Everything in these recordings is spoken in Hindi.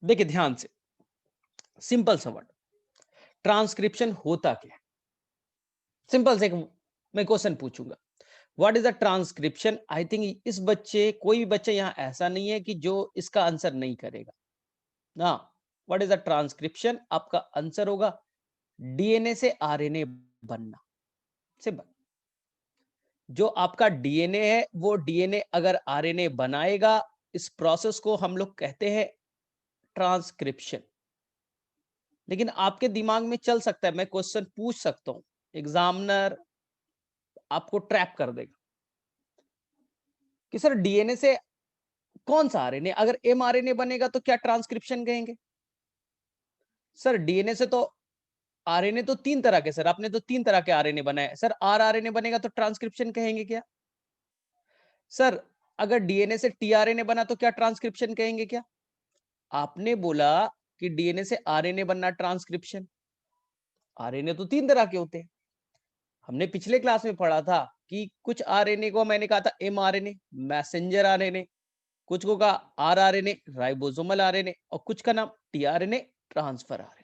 देखिए ध्यान से, सिंपल सा वर्ड, ट्रांसक्रिप्शन होता क्या है? सिंपल से एक मैं क्वेश्चन पूछूंगा, what is the transcription? I think इस बच्चे, कोई भी बच्चा यहाँ ऐसा नहीं है कि जो इसका आंसर नहीं करेगा ना। What is the transcription? आपका आंसर होगा डीएनए से आरएनए बनना। सिंपल। जो आपका डीएनए है, वो डीएनए अगर आरएनए बनाएगा, इस प्रोसेस को हम लोग कहते हैं ट्रांसक्रिप्शन। लेकिन आपके दिमाग में चल सकता है, मैं क्वेश्चन पूछ सकता हूं, एग्जामिनर आपको ट्रैप कर देगा कि सर डीएनए से कौन सा आरएनए, अगर एमआरएनए बनेगा तो क्या ट्रांसक्रिप्शन कहेंगे? सर डीएनए से तो आरएनए तो तीन तरह के, सर आपने तो तीन तरह के आरएनए बनाए, सर आरआरएनए बनेगा तो ट्रांसक्रिप्शन कहेंगे क्या? सर अगर डीएनए से टीआरएनए बना तो क्या ट्रांसक्रिप्शन कहेंगे क्या? आपने बोला कि डीएनए से आरएनए बनना ट्रांसक्रिप्शन। आरएनए तो तीन तरह के होते हैं। हमने पिछले क्लास में पढ़ा था कि कुछ आरएनए को मैंने कहा था एमआरएनए, मैसेंजर आरएनए, कुछ को कहा आरआरएनए, राइबोसोमल आरएनए, और कुछ का नाम टीआरएनए, ट्रांसफर आरएनए।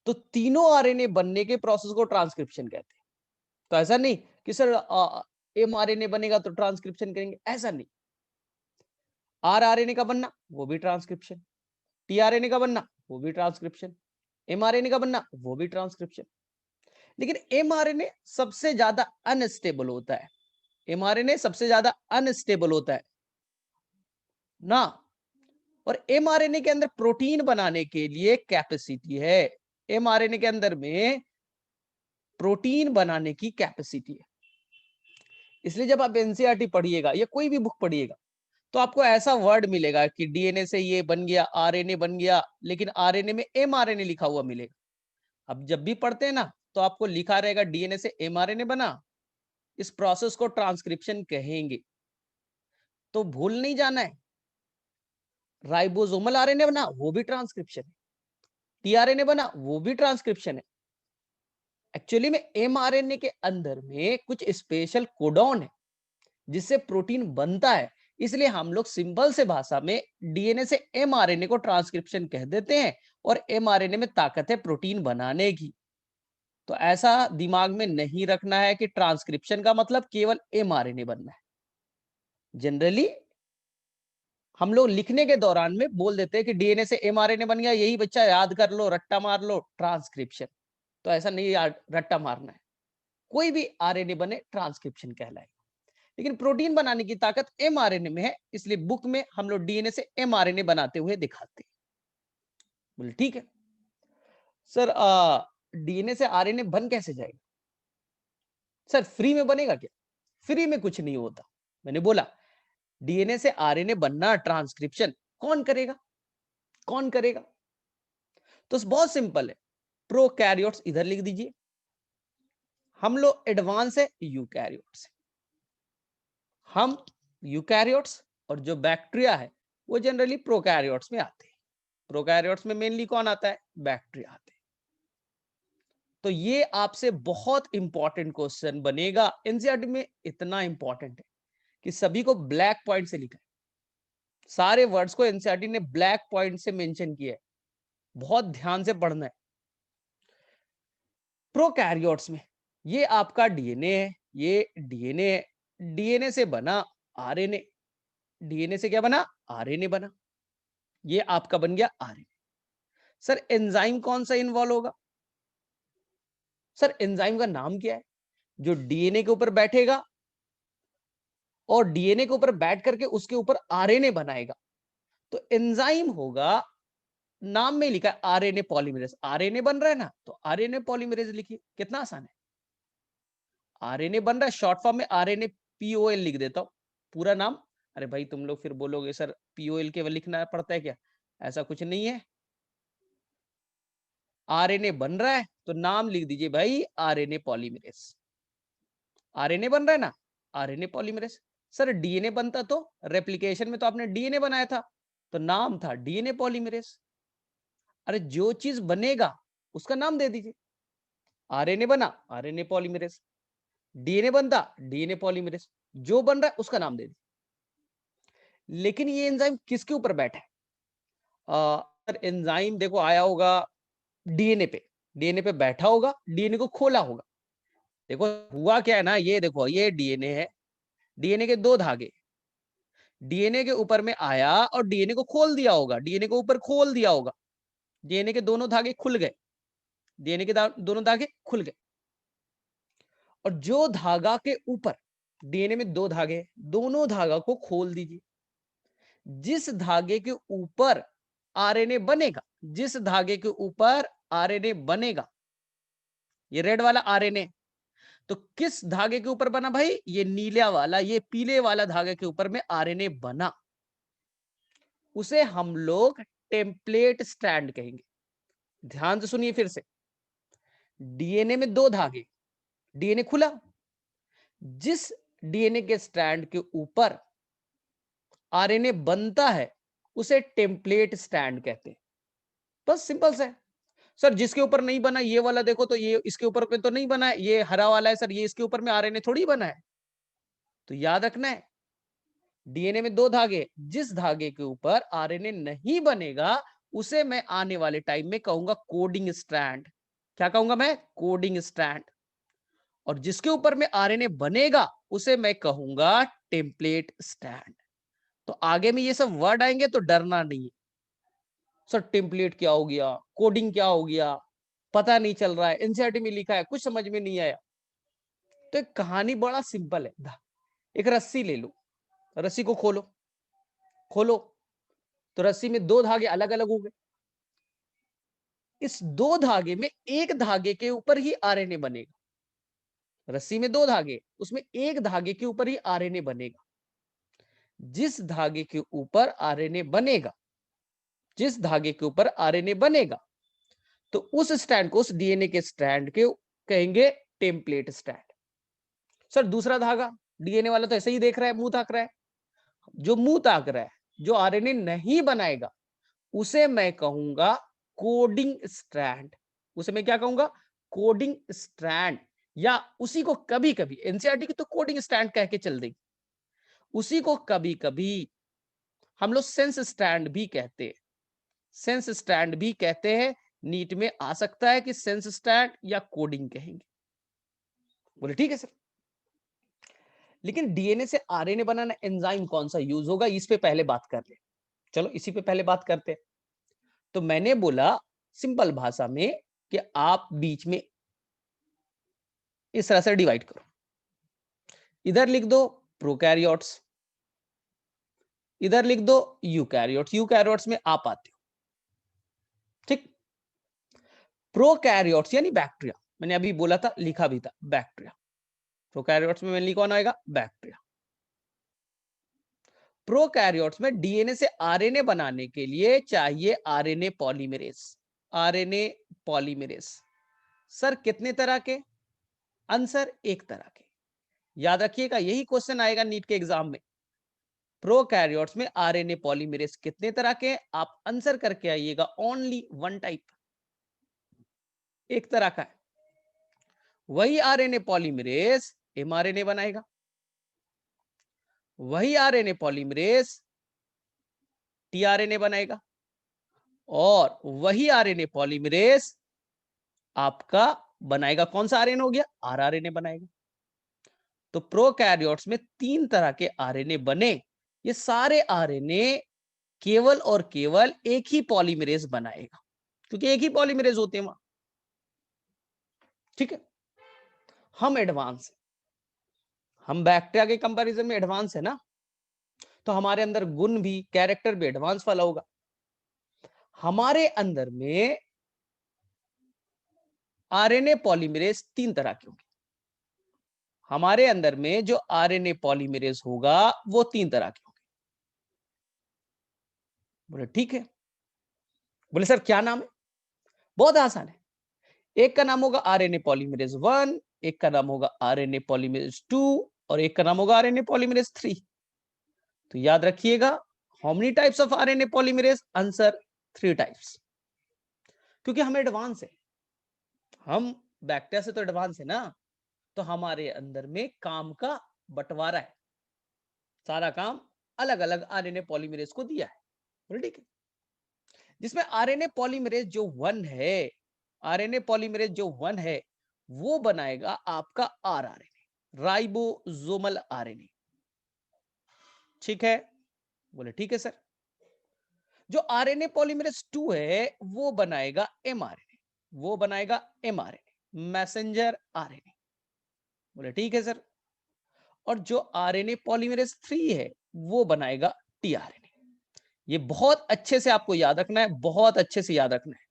तो तीनों आरएनए बनने के प्रोसेस को ट्रांसक्रिप्शन कहते हैं। तो ऐसा नहीं कि सर एमआरएनए बनेगा तो ट्रांसक्रिप्शन करेंगे, ऐसा नहीं। आरआरएनए का बनना वो भी ट्रांसक्रिप्शन, टीआरएनए का बनना वो भी ट्रांसक्रिप्शन, एमआरएनए का बनना वो भी ट्रांसक्रिप्शन। लेकिन एमआरएनए सबसे ज्यादा अनस्टेबल होता है। एमआरएनए सबसे ज्यादा अनस्टेबल होता है ना। और एमआरएनए के अंदर प्रोटीन बनाने के लिए कैपेसिटी है। एमआरएनए के अंदर में प्रोटीन बनाने की कैपेसिटी है। इसलिए जब आप एनसीईआरटी पढ़िएगा या कोई भी बुक पढ़िएगा, तो आपको ऐसा वर्ड मिलेगा कि डीएनए से ये बन गया, आरएनए बन गया, लेकिन आरएनए में एमआरएनए लिखा हुआ मिलेगा। अब जब भी पढ़ते हैं ना, तो आपको लिखा रहेगा डीएनए से एमआरएनए बना, इस प्रोसेस को ट्रांसक्रिप्शन कहेंगे। तो भूल नहीं जाना है, राइबोसोमल आरएनए बना वो भी ट्रांसक्रिप्शन है, टीआरएनए बना वो भी ट्रांसक्रिप्शन है। एक्चुअली में एमआरएनए के अंदर में कुछ स्पेशल कोडॉन है जिससे प्रोटीन बनता है। इसलिए हम लोग सिंपल से भाषा में डीएनए से एमआरएनए को ट्रांसक्रिप्शन कह देते हैं, और एमआरएनए में ताकत है प्रोटीन बनाने की। तो ऐसा दिमाग में नहीं रखना है कि ट्रांसक्रिप्शन का मतलब केवल एमआरएनए बनना है। जनरली हम लोग लिखने के दौरान में बोल देते हैं कि डीएनए से एमआरएनए बन गया, यही बच्चा याद कर लो, रट्टा मार लो, ट्रांसक्रिप्शन। तो ऐसा नहीं याद रट्टा मारना है। कोई भी आरएनए बने ट्रांसक्रिप्शन कहलाएगा। लेकिन प्रोटीन बनाने की ताकत एमआरएनए में है, इसलिए बुक में हम लोग डीएनए से एमआरएनए बनाते हुए दिखाते हैं। बोले ठीक है सर, डीएनए से आरएनए बन कैसे जाएगा? सर फ्री में बनेगा क्या? फ्री में कुछ नहीं होता। मैंने बोला डीएनए से आरएनए बनना ट्रांसक्रिप्शन कौन करेगा? कौन करेगा? तो बहुत सिंपल है, प्रोकैरियोट्स इधर लिख दीजिए, हम लोग एडवांस है यूकैरियोट्स। हम यूकैरियोट्स, और जो बैक्टीरिया है वो जनरली प्रोकैरियोट्स में आते हैं। प्रोकैरियोट्स में मेनली कौन आता है? बैक्टीरिया आते हैं। तो ये आपसे बहुत इंपॉर्टेंट क्वेश्चन बनेगा। एनसीईआरटी में इतना इंपॉर्टेंट है कि सभी को ब्लैक पॉइंट से लिखा है। सारे वर्ड्स को एनसीईआरटी ने ब्लैक पॉइंट से मेंशन किया है, बहुत ध्यान से पढ़ना है। प्रोकैरियोट्स में ये आपका डीएनए है, ये डीएनए है, डीएनए से बना आरएनए, डीएनए से क्या बना? आरएनए बना, ये आपका बन गया आरएनए। सर एंजाइम कौन सा इन्वॉल्व होगा? सर एंजाइम का नाम क्या है? जो डीएनए के ऊपर बैठेगा और डीएनए के ऊपर बैठ करके उसके ऊपर आरएनए बनाएगा। तो एंजाइम होगा, नाम में लिखा है आरएनए पॉलीमरेज। आरएनए बन रहा है ना, तो आरएनए पॉलीमरेज लिखिए, कितना आसान है। आरएनए बन रहा है, शॉर्ट फॉर्म में आरएनए पीओएल लिख देता हूं, पूरा नाम। अरे भाई तुम लोग फिर बोलोगे सर पीओएल केवल लिखना पड़ता है क्या? ऐसा कुछ नहीं है। आरएनए बन रहा है तो नाम लिख दीजिए भाई आरएनए पॉलीमरेज। आरएनए बन रहा है ना, आरएनए पॉलीमरेज। सर डीएनए बनता तो रेप्लिकेशन में तो आपने डीएनए बनाया था, तो नाम था डीएनए पॉलीमरेज। अरे जो चीज बनेगा उसका नाम दे दीजिए। आरएनए बना, आरएनए पॉलीमरेज, डीएनए बनता, डीएनए पॉलीमरेज, जो बन रहा है उसका नाम दे दीजिए। लेकिन ये एंजाइम किसके ऊपर बैठा है? एंजाइम देखो आया होगा डीएनए पे, डीएनए पे बैठा होगा, डीएनए को खोला होगा। देखो हुआ क्या है ना, ये देखो ये डीएनए है, डीएनए के दो धागे, डीएनए के ऊपर में आया और डीएनए को खोल दिया होगा, डीएनए को ऊपर खोल दिया होगा, डीएनए के दोनों धागे खुल गए, डीएनए के दोनों धागे खुल गए। और जो धागा के ऊपर, डीएनए में दो धागे, दोनों धागा को खोल दीजिए। जिस धागे के ऊपर आरएनए बनेगा, जिस धागे के ऊपर आरएनए बनेगा, ये रेड वाला आरएनए, तो किस धागे के ऊपर बना भाई, ये नीला वाला, ये पीले वाला धागे के ऊपर में आरएनए बना, उसे हम लोग टेम्पलेट स्ट्रैंड कहेंगे। ध्यान से सुनिए फिर से, डीएनए में दो धागे, डीएनए खुला, जिस डीएनए के स्ट्रैंड के ऊपर आरएनए बनता है उसे टेम्पलेट स्ट्रैंड कहते हैं। बस सिंपल से। सर जिसके ऊपर नहीं बना, ये वाला देखो तो ये इसके ऊपर पे तो नहीं बना है, ये हरा वाला है सर, ये इसके ऊपर में आरएनए थोड़ी बना है। तो याद रखना है, डीएनए में दो धागे, जिस धागे के ऊपर आरएनए नहीं बनेगा उसे मैं आने वाले टाइम में कहूंगा कोडिंग स्ट्रैंड। क्या कहूंगा मैं? Coding strand. और जिसके ऊपर में आरएनए बनेगा उसे मैं कहूंगा टेम्पलेट स्ट्रैंड। तो आगे में ये सब वर्ड आएंगे तो डरना नहीं है। सर टेम्पलेट क्या हो गया, कोडिंग क्या हो गया, पता नहीं चल रहा है, एनसीईआरटी में लिखा है, कुछ समझ में नहीं आया। तो एक कहानी बड़ा सिंपल है। एक रस्सी ले लो, रस्सी को खोलो, खोलो तो रस्सी में दो धागे अलग अलग हो गए। इस दो धागे में एक धागे के ऊपर ही आरएनए बनेगा। रस्सी में दो धागे, उसमें एक धागे के ऊपर ही आरएनए बनेगा। जिस धागे के ऊपर आरएनए बनेगा, जिस धागे के ऊपर आरएनए बनेगा, तो उस स्ट्रैंड को, उस डीएनए के स्ट्रैंड के कहेंगे टेम्पलेट स्ट्रैंड। सर दूसरा धागा, डीएनए वाला तो ऐसे ही देख रहा है, मुंह ताक रहा है, जो मुंह ताक रहा है, जो आरएनए नहीं बनाएगा उसे मैं कहूंगा कोडिंग स्ट्रैंड। उसे मैं क्या कहूंगा? Coding strand. या उसी को कभी कभी एनसीईआरटी की तो कोडिंग स्ट्रैंड कह के चल देगी, उसी को कभी कभी हम लोग सेंस स्ट्रैंड भी कहते हैं। सेंस स्ट्रैंड भी कहते हैं, नीट में आ सकता है कि सेंस स्ट्रैंड या कोडिंग कहेंगे। बोले ठीक है सर। लेकिन डीएनए से आरएनए बनाना एंजाइम कौन सा यूज होगा, इस पे पहले बात कर ले। चलो इसी पे पहले बात करते हैं। तो मैंने बोला सिंपल भाषा में कि आप बीच में इस तरह से डिवाइड करो, इधर लिख दो प्रोकैरियोट्स, इधर लिख दो यूकैरियोट्स। यूकैरियोट्स में आप आते हो, ठीक। प्रोकैरियोट्स यानी बैक्टीरिया, मैंने अभी बोला था, लिखा भी था बैक्टीरिया। प्रोकैरियोट्स में मेनली कौन आएगा? बैक्टीरिया। प्रोकैरियोट्स में डीएनए से आरएनए बनाने के लिए चाहिए RNA polymerase. RNA polymerase sir कितने तरह के? आंसर एक तरह के। याद रखिएगा, यही क्वेश्चन आएगा नीट के एग्जाम में। प्रोकैरियोट्स में आरएनए पॉलीमरेज कितने तरह के? आप आंसर करके आइएगा, ओनली वन टाइप, एक तरह का है। वही आरएनए पॉलीमरेज एमआरएनए बनाएगा, वही आरएनए पॉलीमरेज टीआरएनए बनाएगा, और वही आरएनए पॉलीमरेज आपका बनाएगा कौन सा आरएनए हो गया? आरआरएनए बनाएगा। तो प्रोकैरियोट्स में तीन तरह के आरएनए बने। ये सारे आरएनए केवल और केवल एक ही पॉलीमरेज बनाएगा, क्योंकि एक ही पॉलीमरेज होते हैं वहां, ठीक है। हम एडवांस, हम बैक्टीरिया के कंपैरिजन में एडवांस है ना, तो हमारे अंदर गुण भी, कैरेक्टर भी एडवांस वाला होगा। हमारे अंदर में आरएनए पॉलीमरेज तीन तरह के होंगे। हमारे अंदर में जो आरएनए पॉलीमरेज होगा वो तीन तरह के होंगे। बोले ठीक है। बोले सर क्या नाम है? बहुत आसान है। एक का नाम होगा आरएनए पॉलीमरेज 1, एक का नाम होगा आरएनए पॉलीमरेज 2, और एक का नाम होगा आरएनए पॉलीमरेज 3। तो याद रखिएगा, how many types of RNA polymerase? Answer 3 types. क्योंकि हम एडवांस है, हम बैक्टीरिया से तो एडवांस है ना, तो हमारे अंदर में काम का बंटवारा है, सारा काम अलग अलग आरएनए पॉलीमरेज को दिया है। ठीक है। जिसमें आरएनए पॉलीमरेज जो 1 है, आरएनए पॉलीमरेज जो 1 है, वो बनाएगा आपका आरआरएनए, राइबोसोमल आरएनए। ठीक है? बोले ठीक है सर। जो आरएनए पॉलीमरेज 2 है, वो बनाएगा एमआरएनए, वो बनाएगा एमआरएनए, मैसेंजर आरएनए। बोले ठीक है सर। और जो आरएनए पॉलीमरेज 3 है, वो बनाएगा टीआरएनए। ये बहुत अच्छे से आपको याद रखना है, बहुत अच्छे से याद रखना है।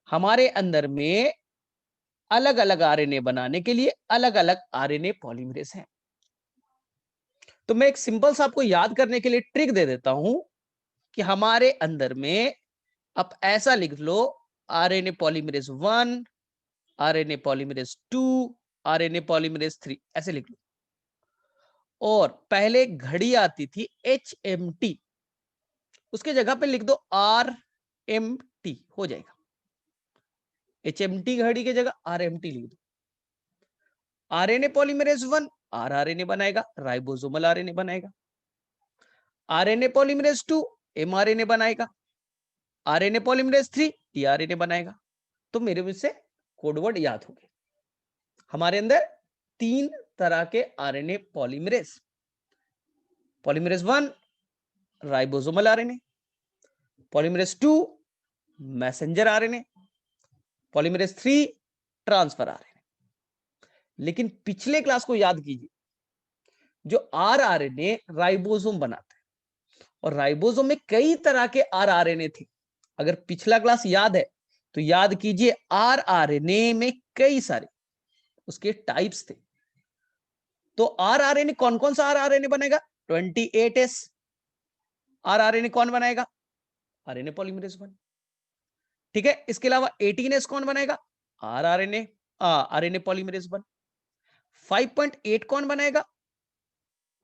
हमारे अंदर में अलग अलग आरएनए बनाने के लिए अलग अलग आरएनए पॉलीमरेज हैं। तो मैं एक सिंपल सा आपको याद करने के लिए ट्रिक दे देता हूं कि हमारे अंदर में आप ऐसा लिख लो, RNA polymerase 1, RNA polymerase 2, RNA polymerase 3, ऐसे लिख लो। और पहले घड़ी आती थी HMT, उसके जगह पे लिख दो RMT, हो जाएगा। HMT घड़ी के जगह RMT लिख दो। आरएनए पॉलीमरेज 1 आरआरएनए बनाएगा, राइबोसोमल आरएनए बनाएगा। आरएनए पॉलीमरेज 2 एमआरएनए बनाएगा। आरएनए पॉलीमरेज 3 टीआरएनए बनाएगा। तो मेरे मुझ से कोडवर्ड याद हो गए। हमारे अंदर 3 तरह के RNA polymerase, polymerase 1 ribosomal RNA, polymerase 2 messenger RNA, polymerase 3 transfer RNA. लेकिन पिछले क्लास को याद कीजिए, जो आरआरएनए राइबोसोम बनाता है, और राइबोसोम में कई तरह के आरआरएनए थे। अगर पिछला क्लास याद है तो याद कीजिए, आरआरएनए में कई सारे उसके टाइप्स थे। तो आरआरएनए कौन कौन सा आरआरएनए बनेगा? 28S आरआरएनए कौन बनाएगा? RNA polymerase 1। ठीक है, इसके अलावा 18S कौन बनाएगा? RNA polymerase 1। 5.8 कौन बनाएगा?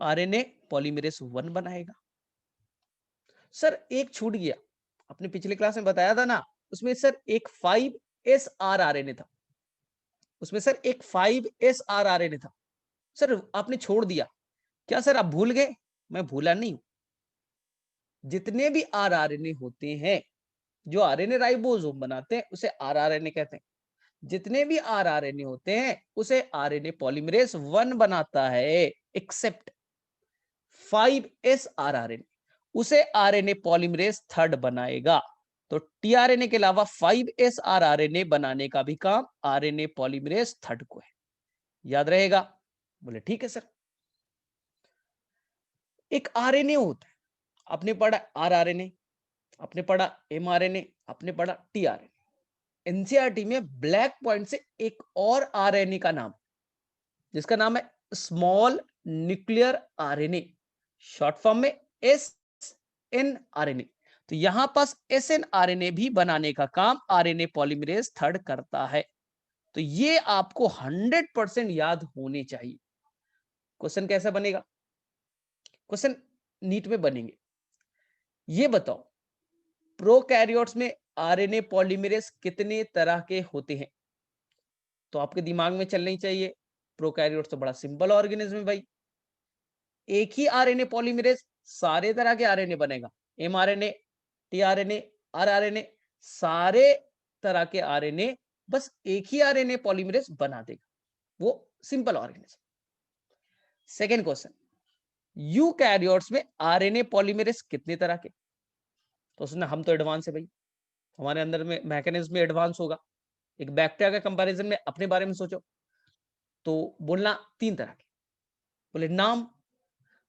आरएनए पॉलीमरेज 1 बनाएगा। सर एक छूट गया, आपने पिछले क्लास में बताया था ना, उसमें सर एक 5S आरआरएनए था, उसमें सर एक 5S आरआरएनए था। सर आपने छोड़ दिया क्या? सर आप भूल गए? मैं भूला नहीं हूं। जितने भी आरआरएनए होते हैं, जो आरएनए राइबोसोम बनाते हैं, उसे आरआरएनए कहते हैं। जितने भी आरआरएनए होते हैं, उसे आरएनए पॉलीमरेज 1 बनाता है, एक्सेप्ट 5S आरआरएनए, उसे आरएनए पॉलीमरेज 3 बनाएगा। तो टीआरएनए के अलावा 5S आरआरएनए बनाने का भी काम आरएनए पॉलीमरेज 3 को है। याद रहेगा? बोले ठीक है सर। एक आरएनए होता है, आपने पढ़ा आरआरएनए, आपने पढ़ा एमआरएनए, आपने पढ़ा टीआरएनए। एनसीईआरटी में ब्लैक पॉइंट से एक और आरएनए का नाम, जिसका नाम है small nuclear RNA, short form में SNRNA। तो यहां पास SNRNA भी बनाने का काम आरएनए पॉलीमरेज 3 करता है। तो ये आपको 100% याद होने चाहिए। क्वेश्चन कैसा बनेगा? क्वेश्चन नीट में बनेंगे। ये बताओ, प्रोकैरियोट्स में आरएनए पॉलीमरेज कितने तरह के होते हैं? तो आपके दिमाग में चलनी चाहिए, प्रोकैरियोट्स तो बड़ा सिंपल ऑर्गेनिज्म है भाई। एक ही आरएनए पॉलीमरेज सारे तरह के आरएनए बनेगा, एमआरएनए, टीआरएनए, आरआरएनए, सारे तरह के आरएनए बस एक ही आरएनए पॉलीमरेज बना देगा, वो simple organism. Second question, eukaryotes में आरएनए पॉलीमरेज कितने तरह के? तो उसने हम तो एडवांस है भाई, हमारे अंदर में मैकेनिज्म में एडवांस होगा। एक बैक्टीरिया का कंपैरिजन में अपने बारे में सोचो, तो बोलना 3 तरह के। बोले नाम,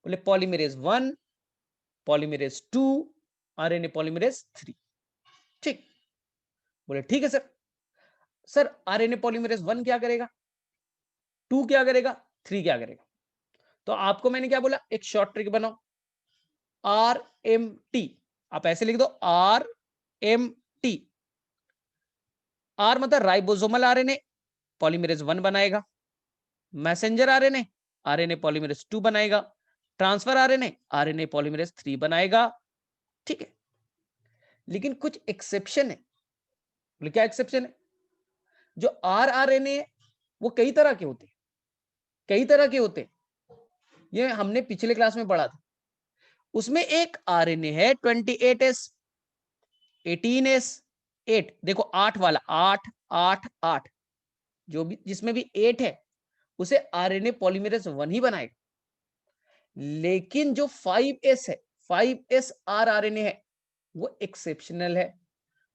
बोले पॉलीमरेज 1, पॉलीमरेज 2, आरएनए पॉलीमरेज 3। ठीक, बोले ठीक है सर। सर आरएनए पॉलीमरेज 1 क्या करेगा, 2 क्या करेगा, 3 क्या करेगा? तो आपको मैंने क्या बोला, एक शॉर्ट ट्रिक बनाओ, RMT। आप ऐसे लिख दो RMT। आर मतलब राइबोसोमल आरएनए, पॉलीमरेज 1 बनाएगा। मैसेंजर आरएनए, आरएनए पॉलीमरेज 2 बनाएगा। ट्रांसफर आरएनए, आरएनए पॉलीमरेज 3 बनाएगा। ठीक है, लेकिन कुछ एक्सेप्शन है। बोले क्या एक्सेप्शन है? जो आरआरएनए वो कई तरह के होते हैं, कई तरह के होते हैं, ये हमने पिछले क्लास में पढ़ा था। उसमें एक आरएनए है 28S, 18s8, देखो 8 वाला 8 8 8, जो भी जिसमें भी 8 है उसे आरएनए पॉलीमरेज 1 ही बनाएगा। लेकिन जो 5s है, 5s आरआरएनए है, वो एक्सेप्शनल है,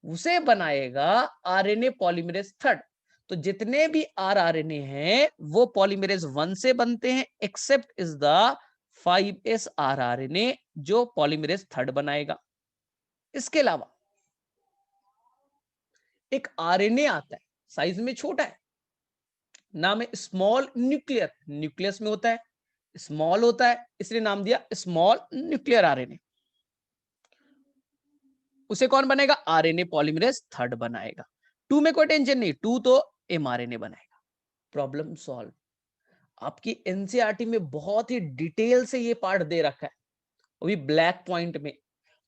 उसे बनाएगा आरएनए पॉलीमरेज 3। तो जितने भी आरआरएनए हैं वो पॉलीमरेज 1 से बनते हैं, except is the 5s rRNA जो पॉलीमरेज 3 बनाएगा। इसके अलावा एक आरएनए आता है, साइज में छोटा है, नाम है स्मॉल न्यूक्लियर, न्यूक्लियस में होता है, स्मॉल होता है, इसलिए नाम दिया स्मॉल न्यूक्लियर आरएनए। उसे कौन बनाएगा? आरएनए पॉलीमरेज 3 बनाएगा। 2 में कोई टेंशन नहीं, 2 तो एमआरएनए बनाएगा। Problem solve. आपकी एनसीईआरटी में बहुत ही डिटेल से ये पार्ट दे रखा है, वो भी ब्लैक पॉइंट में।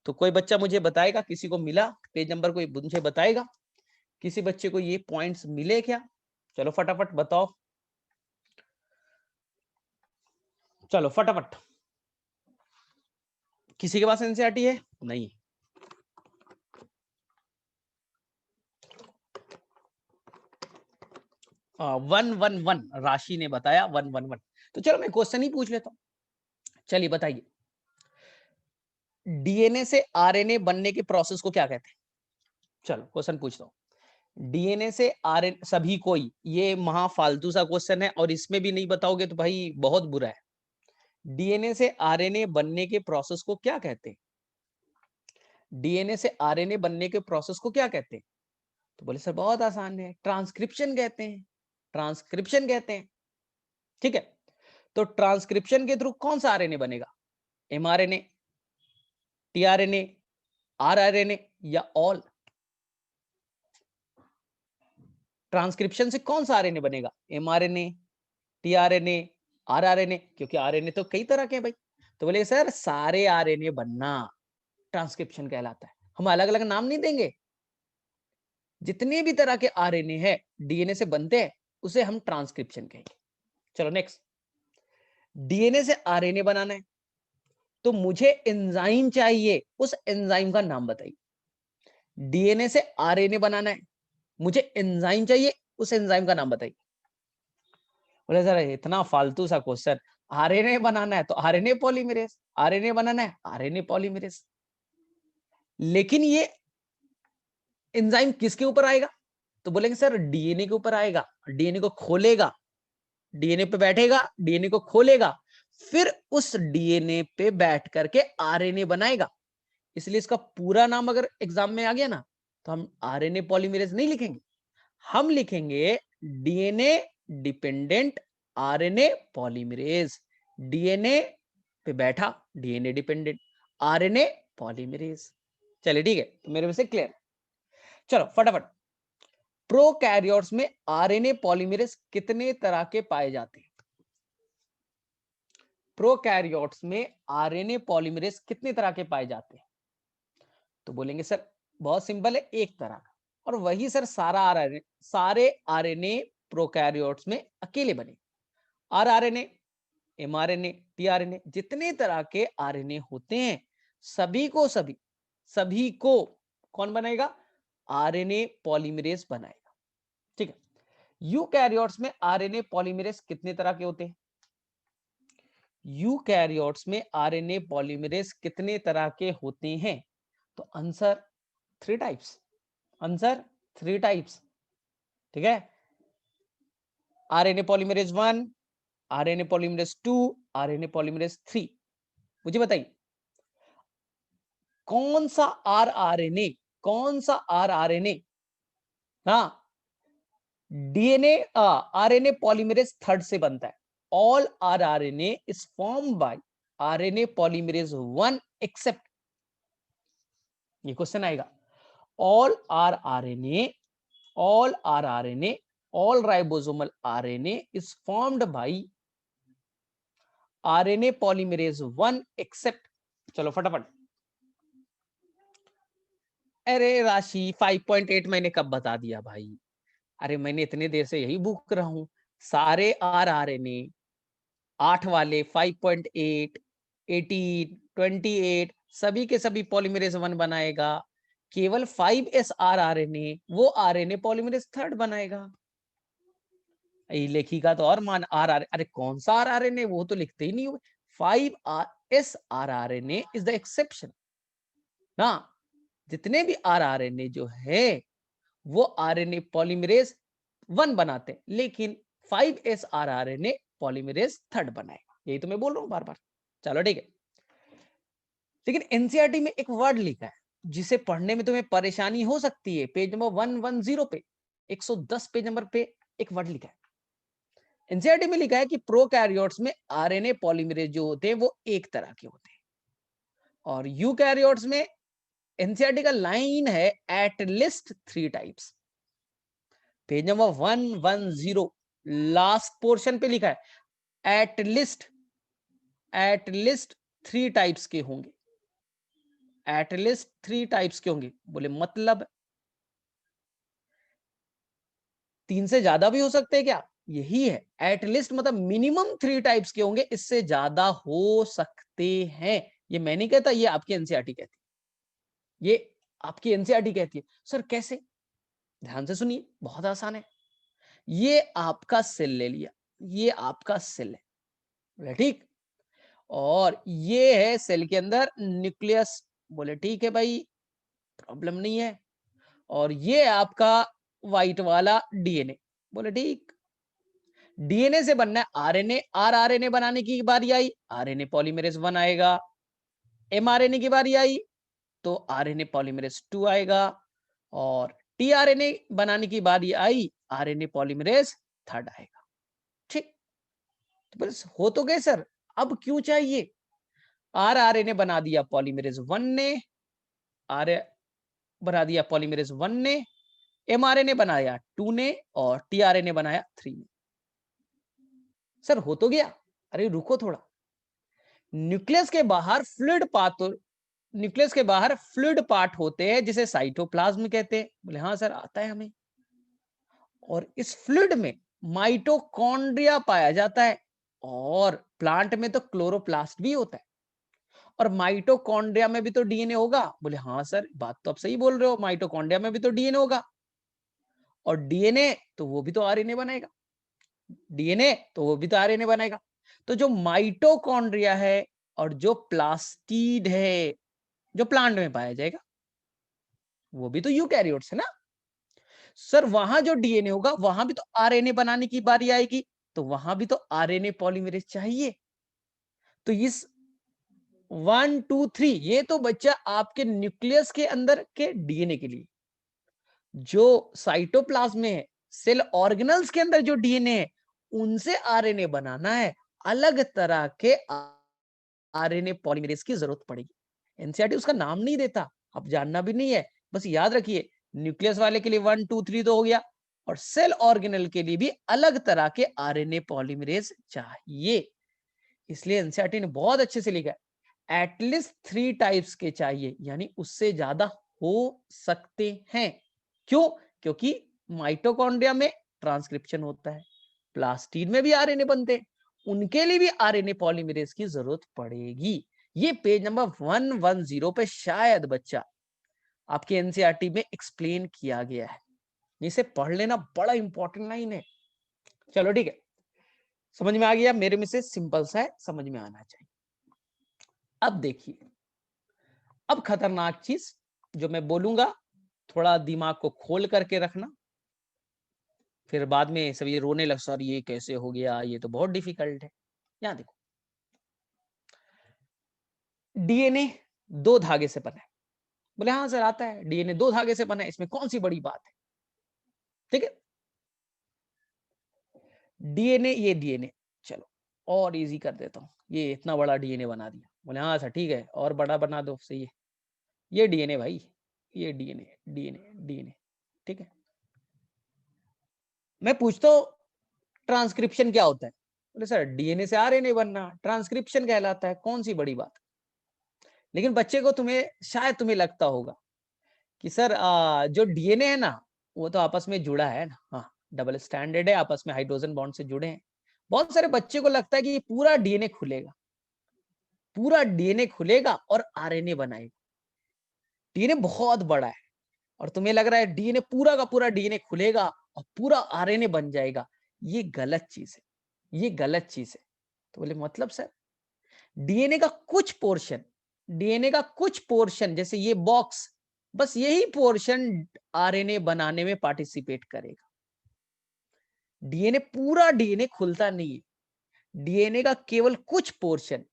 तो कोई बच्चा मुझे बताएगा, किसी को मिला पेज नंबर, कोई मुझे बताएगा किसी बच्चे को ये पॉइंट्स मिले क्या? चलो फटाफट बताओ, चलो फटाफट। किसी के पास एनसीईआरटी है? नहीं। 111 राशि ने बताया 111। तो चलो मैं क्वेश्चन ही पूछ लेता हूं, चलिए बताइए, डीएनए से आरएनए बनने के प्रोसेस को क्या कहते हैं? चलो क्वेश्चन पूछता हूं, डीएनए से आरएनए, सभी कोई, ये महा फालतू सा क्वेश्चन है और इसमें भी नहीं बताओगे तो भाई बहुत बुरा है। डीएनए से आरएनए बनने के प्रोसेस को क्या कहते हैं? डीएनए से आरएनए बनने के प्रोसेस को क्या कहते हैं? तो बोले सर बहुत आसान है, ट्रांसक्रिप्शन कहते हैं, ट्रांसक्रिप्शन कहते हैं। ठीक है, तो ट्रांसक्रिप्शन के थ्रू कौन सा आरएनए बनेगा? एमआरएनए, टीआरएनए, आरआरएनए या ऑल? ट्रांसक्रिप्शन से कौन सा आरएनए बनेगा? एमआरएनए, टीआरएनए, आरआरएनए, क्योंकि आरएनए तो कई तरह के हैं भाई। तो बोले सर सारे आरएनए बनना ट्रांसक्रिप्शन कहलाता है, हम अलग अलग नाम नहीं देंगे, जितने भी तरह के आरएनए है डीएनए से बनते हैं उसे हम ट्रांसक्रिप्शन कहेंगे। चलो नेक्स्ट, डीएनए से आरएनए बनाना है तो मुझे एंजाइम चाहिए, उस एंजाइम का नाम बताइए। डीएनए से आरएनए बनाना है, मुझे एंजाइम चाहिए, उस एंजाइम का नाम बताइए। बोले सर इतना फालतू सा क्वेश्चन, आरएनए बनाना है तो आरएनए पॉलीमरेज, आरएनए बनाना है आरएनए पॉलीमरेज। लेकिन ये एंजाइम किसके ऊपर आएगा? तो बोलेंगे सर डीएनए के ऊपर आएगा, डीएनए को खोलेगा, डीएनए पे बैठेगा, डीएनए को खोलेगा, फिर उस डीएनए पे बैठ करके आरएनए बनाएगा। इसलिए इसका पूरा नाम अगर एग्जाम में आ गया ना तो हम आरएनए पॉलीमरेज नहीं लिखेंगे, हम लिखेंगे DNA dependent RNA polymerase. DNA पे बैठा, डीएनए डिपेंडेंट आरएनए पॉलीमरेज। चलिए ठीक है, तो मेरे में से क्लियर। चलो फटाफट, प्रोकैरियोट्स में आरएनए पॉलीमरेज कितने तरह के पाए जाते हैं? प्रोकैरियोट्स में आरएनए पॉलीमरेज कितने तरह के पाए जाते हैं? तो बोलेंगे सर बहुत सिंपल है, एक तरह का। और वही सर सारे आरएनए प्रोकैरियोट्स में अकेले बने। आरआरएनए, एमआरएनए, टीआरएनए, जितने तरह के आरएनए होते हैं सभी को कौन बनाएगा? आरएनए पॉलीमरेज बनाएगा। ठीक है, यूकैरियोट्स में आरएनए पॉलीमरेज कितने तरह के होते हैं? यूकैरियोट्स में आरएनए पॉलीमरेज कितने तरह के होते हैं? तो आंसर 3 टाइप्स, आंसर 3 टाइप्स। ठीक है, RNA polymerase 1, RNA polymerase 2, RNA polymerase 3। मुझे बताइए कौन सा आरआरएनए, कौन सा आरआरएनए हाँ डीएनए आरएनए पॉलीमरेज 3 से बनता है? All rRNA is formed by RNA polymerase 1 except, ये क्वेश्चन आएगा, all rRNA, all rRNA, all ribosomal RNA is formed by RNA polymerase 1 except, चलो फटाफट। अरे राशि 5.8 मैंने कब बता दिया भाई? अरे मैंने इतने देर से यही भूख रहा हूं, सारे आरआरएनए 8 वाले 5.8, 18, 28 सभी के सभी पॉलीमरेज 1 बनाएगा, केवल 5s rRNA वो आरएनए पॉलीमरेज थर्ड बनाएगा। लेखिका तो और मान आर, अरे कौन सा आरआरएनए, वो तो लिखते ही नहीं हुए। 5s rRNA is the exception ना। जितने भी आरआरएनए जो है वो आरएनए पॉलीमरेज 1 बनाते हैं, लेकिन 5s rRNA पॉलीमरेज थर्ड बनाएगा। यही तो मैं बोल रहा हूं बार बार। चलो ठीक है। लेकिन एनसीईआरटी में एक वर्ड लिखा है जिसे पढ़ने में तुम्हें परेशानी हो सकती है। पेज नंबर 110 पे, 110 पेज नंबर पे एक वर्ड लिखा है। एनसीईआरटी में लिखा है कि प्रोकैरियोट्स में आरएनए पॉलीमरेज जो होते हैं वो एक तरह के होते हैं, और यूकैरियोट्स में एनसीईआरटी का लाइन है at least 3 types. Page number 110 last portion पे लिखा है एट लीस्ट 3 टाइप्स के होंगे। एट लीस्ट 3 टाइप्स के होंगे, बोले मतलब 3 से ज्यादा भी हो सकते हैं क्या? यही है एट लीस्ट, मतलब मिनिमम 3 टाइप्स के होंगे, इससे ज्यादा हो सकते हैं। ये मैं नहीं कहता, ये आपकी एनसीईआरटी कहती है। ये आपकी एनसीईआरटी कहती है। सर कैसे? ध्यान से सुनिए, बहुत आसान है। ये आपका सेल ले लिया, ये आपका सेल है, बोले ठीक, और ये है सेल के अंदर न्यूक्लियस, बोले ठीक है भाई, प्रॉब्लम नहीं है। और ये आपका व्हाइट वाला डीएनए, बोले ठीक। डीएनए से बनना है आरएनए, आरआरएनए बनाने की बारी आई, आरएनए पॉलीमरेज 1 आएगा। एमआरएनए की बारी आई तो आरएनए पॉलीमरेज 2 आएगा, और टीआरएनए बनाने की बारी आई, आरएनए पॉलीमरेज थर्ड आएगा। ठीक, तो बस हो तो गए सर, अब क्यों चाहिए? आरआरएनए बना दिया पॉलीमरेज 1 ने, आर बना दिया पॉलीमरेज 1 ने, एमआरएनए बनाया 2 ने, और टीआरएनए बनाया 3 ने। सर हो तो गया। अरे रुको थोड़ा, न्यूक्लियस के बाहर फ्लूइड पाथ, न्यूक्लियस के बाहर फ्लूइड पार्ट होते हैं जिसे साइटोप्लाज्म कहते हैं। बोले हाँ सर आता है हमें। और इस फ्लूइड में माइटोकॉन्ड्रिया पाया जाता है, और प्लांट में तो क्लोरोप्लास्ट भी होता है। और माइटोकॉन्ड्रिया में भी तो डीएनए होगा। बोले हाँ सर, बात तो आप सही बोल रहे हो, माइटोकॉन्ड्रिया में भी तो डीएनए होगा, और डीएनए तो वो भी तो आरएनए बनाएगा, डीएनए तो वो भी तो आरएनए बनाएगा। तो जो माइटोकॉन्ड्रिया है और जो प्लास्टिड है जो प्लांट में पाया जाएगा, वो भी तो यूकैरियोट्स है ना। सर वहां जो डीएनए होगा वहां भी तो आरएनए बनाने की बारी आएगी, तो वहां भी तो आरएनए पॉलीमरेज चाहिए। तो इस 1 2 3 ये तो बच्चा आपके न्यूक्लियस के अंदर के डीएनए के लिए। जो साइटोप्लाज्म में है, सेल ऑर्गेनल्स के अंदर जो डीएनए है, उनसे आरएनए बनाना है, अलग तरह के आरएनए पॉलीमरेज की जरूरत पड़ेगी। एनसीईआरटी उसका नाम नहीं देता, अब जानना भी नहीं है, बस याद रखिए न्यूक्लियस वाले के लिए 1 2 3 तो हो गया, और सेल ऑर्गेनल के लिए भी अलग तरह के आरएनए पॉलीमरेज चाहिए। इसलिए एनसीईआरटी ने बहुत अच्छे से लिखा है एटलीस्ट 3 टाइप्स के चाहिए, यानी उससे ज्यादा हो सकते हैं। क्यों? क्योंकि माइटोकॉन्ड्रिया में ट्रांसक्रिप्शन होता है, प्लास्टिड में भी आरएनए बनते हैं, उनके लिए भी आरएनए पॉलीमरेज की जरूरत पड़ेगी। ये पेज नंबर 110 पे शायद बच्चा आपके एनसीईआरटी में एक्सप्लेन किया गया है। इसे पढ़ लेना, बड़ा इंपॉर्टेंट लाइन है। चलो ठीक है, समझ में आ गया? मेरे में से सिंपल सा है, समझ में आना चाहिए। अब देखिए, अब खतरनाक चीज जो मैं बोलूंगा, थोड़ा दिमाग को खोल करके रखना, फिर बाद में सभी रोने लग, सर ये कैसे हो गया, ये तो बहुत डिफिकल्ट है। यहां देखो, डीएनए 2 धागे से बना है। बोले हाँ सर आता है, डीएनए 2 धागे से बना है, इसमें कौन सी बड़ी बात है? ठीक है, डीएनए, ये डीएनए, चलो और इजी कर देता हूँ, ये इतना बड़ा डीएनए बना दिया। बोले हाँ सर ठीक है, और बड़ा बना दो, सही है। ये डीएनए भाई, ये डीएनए डीएनए डीएनए, ठीक है। मैं पूछता हूँ ट्रांसक्रिप्शन क्या होता है? बोले सर डीएनए से आरएनए बनना ट्रांसक्रिप्शन कहलाता है, कौन सी बड़ी बात। लेकिन बच्चे को, तुम्हें शायद तुम्हें लगता होगा कि सर जो डीएनए है ना, वो तो आपस में जुड़ा है ना, हाँ डबल स्टैंडर्ड है, आपस में हाइड्रोजन बॉन्ड से जुड़े हैं। बहुत सारे बच्चे को लगता है कि ये पूरा डीएनए खुलेगा, पूरा डीएनए खुलेगा और आरएनए बनाएगा। डीएनए बहुत बड़ा है और तुम्हें लग रहा है डीएनए पूरा का पूरा डीएनए खुलेगा और पूरा आरएनए बन जाएगा, ये गलत चीज है, ये गलत चीज है। तो बोले मतलब सर डीएनए का कुछ पोर्शन, डीएनए का कुछ पोर्शन जैसे ये बॉक्स, बस यही पोर्शन आरएनए बनाने में पार्टिसिपेट करेगा। डीएनए पूरा डीएनए खुलता नहीं है, डीएनए का केवल कुछ पोर्शन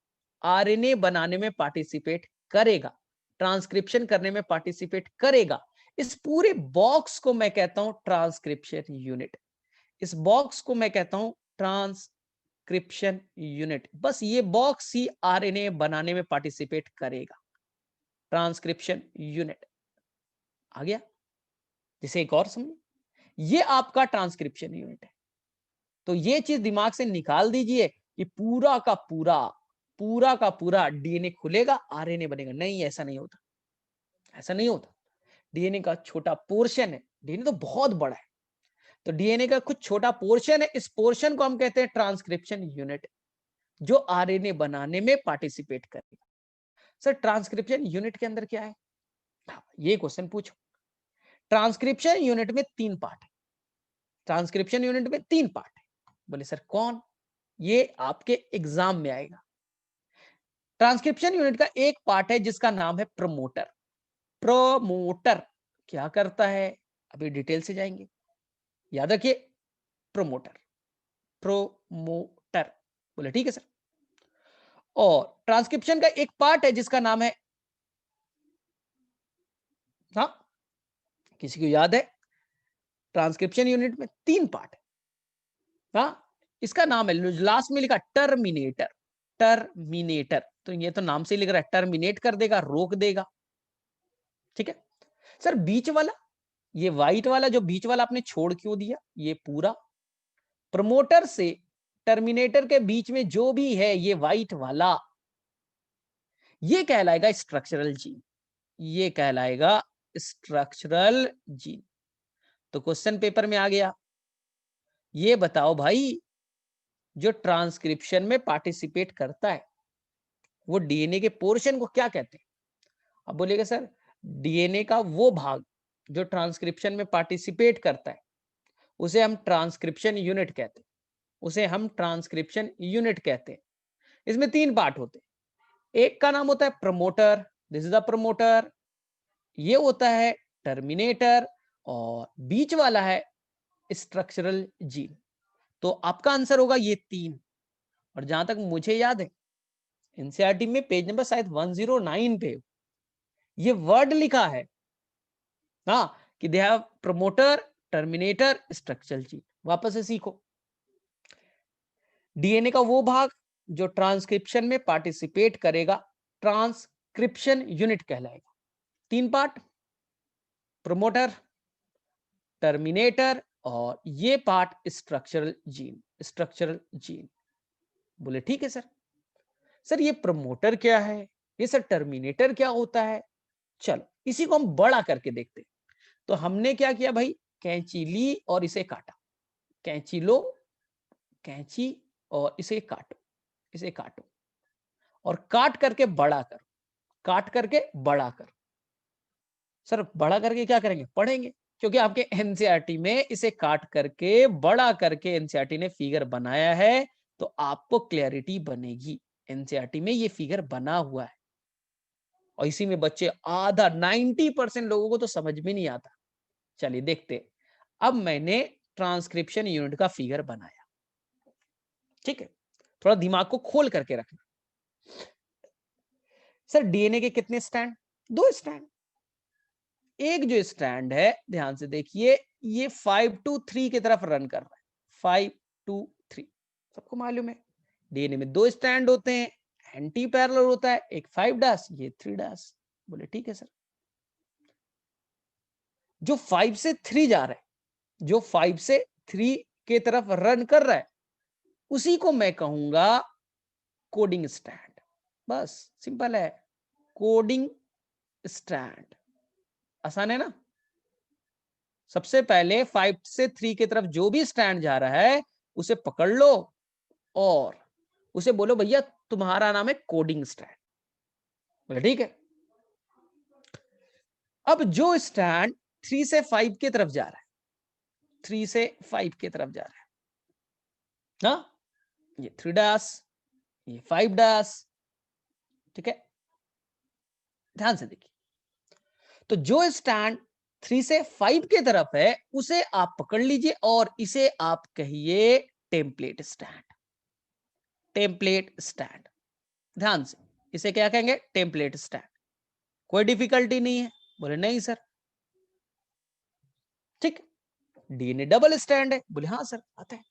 आरएनए बनाने में पार्टिसिपेट करेगा, ट्रांसक्रिप्शन करने में पार्टिसिपेट करेगा। इस पूरे बॉक्स को मैं कहता हूं ट्रांसक्रिप्शन यूनिट, इस बॉक्स को मैं कहता हूं ट्रांसक्रिप्शन यूनिट। बस ये बॉक्स ही आरएनए बनाने में पार्टिसिपेट करेगा, ट्रांसक्रिप्शन यूनिट। आ गया? जिसे एक और समझे, ये आपका ट्रांसक्रिप्शन यूनिट है। तो ये चीज दिमाग से निकाल दीजिए कि पूरा का पूरा डीएनए खुलेगा, आरएनए बनेगा। नहीं, ऐसा नहीं होता, ऐसा नहीं होता। डीएनए का छोटा पोर्शन है, डीएनए तो बहुत बड़ा है, तो डीएनए का कुछ छोटा पोर्शन है, इस पोर्शन को हम कहते हैं ट्रांसक्रिप्शन यूनिट, जो आरएनए बनाने में पार्टिसिपेट करेगा। सर ट्रांसक्रिप्शन यूनिट के अंदर क्या है? ये क्वेश्चन पूछो। ट्रांसक्रिप्शन यूनिट में 3 पार्ट है, ट्रांसक्रिप्शन यूनिट में 3 पार्ट है। बोले सर कौन? ये आपके एग्जाम में आएगा। ट्रांसक्रिप्शन यूनिट का एक पार्ट है जिसका नाम है प्रमोटर। प्रमोटर क्या करता है, अभी डिटेल से जाएंगे। याद रखिए, प्रमोटर, प्रोमोटर। बोले ठीक है सर। और ट्रांसक्रिप्शन का एक पार्ट है जिसका नाम है, हाँ किसी को याद है? ट्रांसक्रिप्शन यूनिट में 3 पार्ट है, हाँ इसका नाम है, लास्ट में लिखा टर्मिनेटर। टर्मिनेटर, तो ये तो नाम से ही लिख रहा है, टर्मिनेट कर देगा, रोक देगा। ठीक है सर, बीच वाला, ये व्हाइट वाला जो बीच वाला आपने छोड़ क्यों दिया? ये पूरा प्रमोटर से टर्मिनेटर के बीच में जो भी है ये व्हाइट वाला, ये कहलाएगा स्ट्रक्चरल जीन, ये कहलाएगा स्ट्रक्चरल जीन। तो क्वेश्चन पेपर में आ गया, ये बताओ भाई जो ट्रांसक्रिप्शन में पार्टिसिपेट करता है वो डीएनए के पोर्शन को क्या कहते हैं? अब बोलेगा सर डीएनए का वो भाग जो ट्रांसक्रिप्शन में पार्टिसिपेट करता है उसे हम ट्रांसक्रिप्शन यूनिट कहते हैं, उसे हम ट्रांसक्रिप्शन यूनिट कहते हैं। इसमें 3 पार्ट होते हैं, एक का नाम होता है promoter, this is the promoter, ये होता है टर्मिनेटर, और बीच वाला है स्ट्रक्चरल जीन। तो आपका आंसर होगा ये 3। और जहां तक मुझे याद है एनसीईआरटी में पेज नंबर शायद 109 पे ये वर्ड लिखा है, हाँ कि they have promoter, terminator, structural gene. वापस से सीखो, डीएनए का वो भाग जो ट्रांसक्रिप्शन में पार्टिसिपेट करेगा ट्रांसक्रिप्शन यूनिट कहलाएगा। 3 पार्ट, प्रमोटर, टर्मिनेटर, और ये part structural gene, structural gene. बोले ठीक है सर। सर ये प्रमोटर क्या है, ये सर टर्मिनेटर क्या होता है? चलो इसी को हम बड़ा करके देखते हैं। तो हमने क्या किया भाई, कैंची ली और इसे काटा, कैंची लो, कैंची, और इसे काटो, इसे काटो, और काट करके बड़ा करो, काट करके बड़ा करो। सर बड़ा करके क्या करेंगे? पढ़ेंगे, क्योंकि आपके एनसीईआरटी में इसे काट करके बड़ा करके एनसीईआरटी ने फिगर बनाया है, तो आपको क्लैरिटी बनेगी। एनसीईआरटी में ये फिगर बना हुआ है और इसी में बच्चे आधा 90% लोगों को तो समझ में नहीं आता। चलिए देखते, अब मैंने ट्रांसक्रिप्शन यूनिट का फिगर बनाया, ठीक है, थोड़ा दिमाग को खोल करके रखना। सर डीएनए के कितने स्ट्रैंड? 2 स्ट्रैंड। एक जो स्ट्रैंड है ध्यान से देखिए, ये 5 to 3 की तरफ रन कर रहा है, 5 to 3, सबको मालूम है डीएनए में 2 स्ट्रैंड होते हैं, एंटी पैरेलल होता है, एक 5 डैश, ये 3 डैश। बोले ठीक है सर। जो 5 से 3 जा रहा है, जो 5 से 3 के तरफ रन कर रहा है, उसी को मैं कहूंगा कोडिंग स्ट्रैंड। बस सिंपल है, कोडिंग स्ट्रैंड। आसान है ना? सबसे पहले 5 से 3 की तरफ जो भी स्ट्रैंड जा रहा है उसे पकड़ लो और उसे बोलो भैया तुम्हारा नाम है कोडिंग स्ट्रैंड। बोले ठीक है। अब जो स्टैंड 3 से 5 की तरफ जा रहा है, 3 से 5 की तरफ जा रहा है ना, ये 3 डैश, ये 5 डैश, ठीक है, ध्यान से देखिए। तो जो स्टैंड 3 से 5 की तरफ है उसे आप पकड़ लीजिए और इसे आप कहिए टेम्पलेट स्टैंड। टेम्पलेट स्टैंड, ध्यान से, इसे क्या कहेंगे? Template stand. कोई डिफिकल्टी नहीं है? बोले नहीं सर। ठीक, डीएनए डबल स्टैंड है? बोले हाँ सर आता है।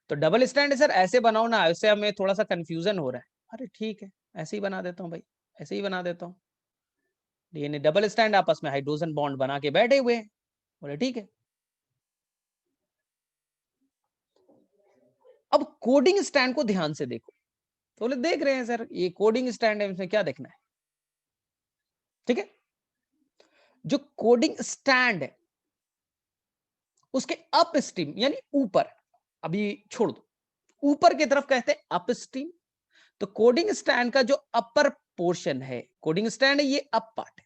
तो डबल स्टैंड है सर, ऐसे बनाओ ना, इससे हमें थोड़ा सा कंफ्यूजन हो रहा है। अरे ठीक है, ऐसे ही बना देता हूं भाई, ऐसे ही बना देता हूं। डीएनए डबल स्टैंड आपस में हाइड्रोजन बॉन्ड बना के बैठे हुए हैं। बोले ठीक है। अब कोडिंग स्टैंड को ध्यान से देखो। तो बोले देख रहे हैं सर, ये कोडिंग स्टैंड है, इसमें क्या देखना है? ठीक है, जो कोडिंग स्टैंड है उसके अप स्ट्रीम यानी ऊपर, अभी छोड़ दो, ऊपर की तरफ कहते हैं अप स्ट्रीम। तो कोडिंग स्टैंड का जो अपर पोर्शन है, कोडिंग स्टैंड है, ये अप पार्ट है,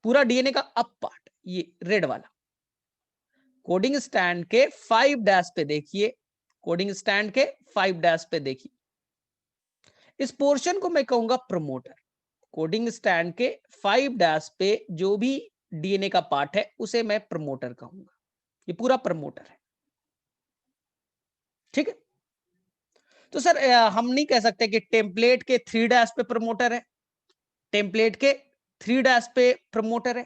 पूरा डीएनए का अप पार्ट, ये रेड वाला। कोडिंग स्टैंड के 5 डैश पे देखिए, कोडिंग स्टैंड के 5 डैश पे देखिए, इस पोर्शन को मैं कहूंगा प्रमोटर। कोडिंग स्टैंड के 5 डैश पे जो भी डीएनए का पार्ट है उसे मैं प्रमोटर कहूंगा। ये पूरा प्रमोटर है, ठीक है। तो सर हम नहीं कह सकते कि टेम्पलेट के 3 डैश पे प्रमोटर है, टेम्पलेट के 3 डैश पे प्रमोटर है?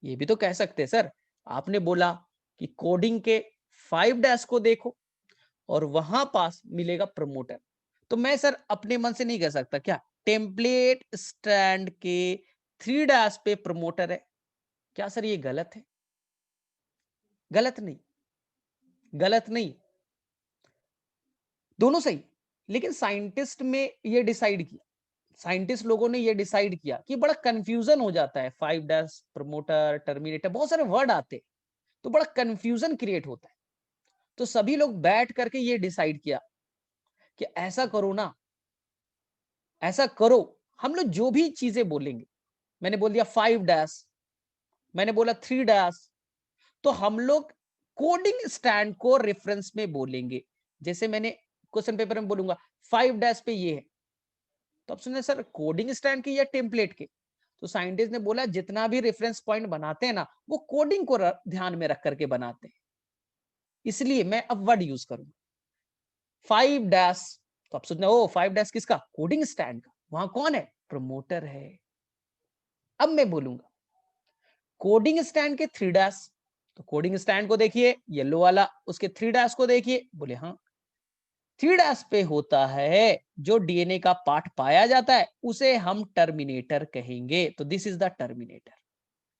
ये भी तो कह सकते हैं सर। आपने बोला कि कोडिंग के 5 डैश को देखो और वहां पास मिलेगा प्रमोटर। तो मैं सर अपने मन से नहीं कह सकता क्या टेम्पलेट स्टैंड के 3 डैश पे प्रमोटर है? क्या सर ये गलत है? गलत नहीं, गलत नहीं, दोनों सही। लेकिन साइंटिस्ट में ये डिसाइड किया, साइंटिस्ट लोगों ने ये डिसाइड किया कि बड़ा कंफ्यूजन हो जाता है, 5 डैश, प्रमोटर, टर्मिनेटर, बहुत सारे वर्ड आते, तो बड़ा कंफ्यूजन क्रिएट होता है। तो सभी लोग बैठ करके ये डिसाइड किया कि ऐसा करो ना, ऐसा करो, हम लोग जो भी चीजें बोलेंगे, मैंने बोल दिया 5 डैश, मैंने बोला 3 डैश, तो हम लोग कोडिंग स्टैंड को रेफरेंस में बोलेंगे। जैसे मैंने क्वेश्चन पेपर में बोलूंगा 5 डैश पे ये है, तो आप सुने सर कोडिंग स्टैंड के या टेम्पलेट के? तो साइंटिस्ट ने बोला जितना भी रेफरेंस पॉइंट बनाते हैं ना, वो कोडिंग को ध्यान में रख करके बनाते हैं, इसलिए मैं अब वर्ड यूज करूंगा 5 डैश। तो आप सोचना ओ 5 डैश किसका? कोडिंग स्टैंड का। वहां कौन है? प्रमोटर है। अब मैं बोलूंगा कोडिंग स्टैंड के 3 डैश, तो कोडिंग स्टैंड को देखिए येलो वाला, उसके 3 डैश को देखिए, बोले हाँ 3 डैश पे होता है जो डीएनए का पार्ट पाया जाता है उसे हम टर्मिनेटर कहेंगे। तो this is the terminator,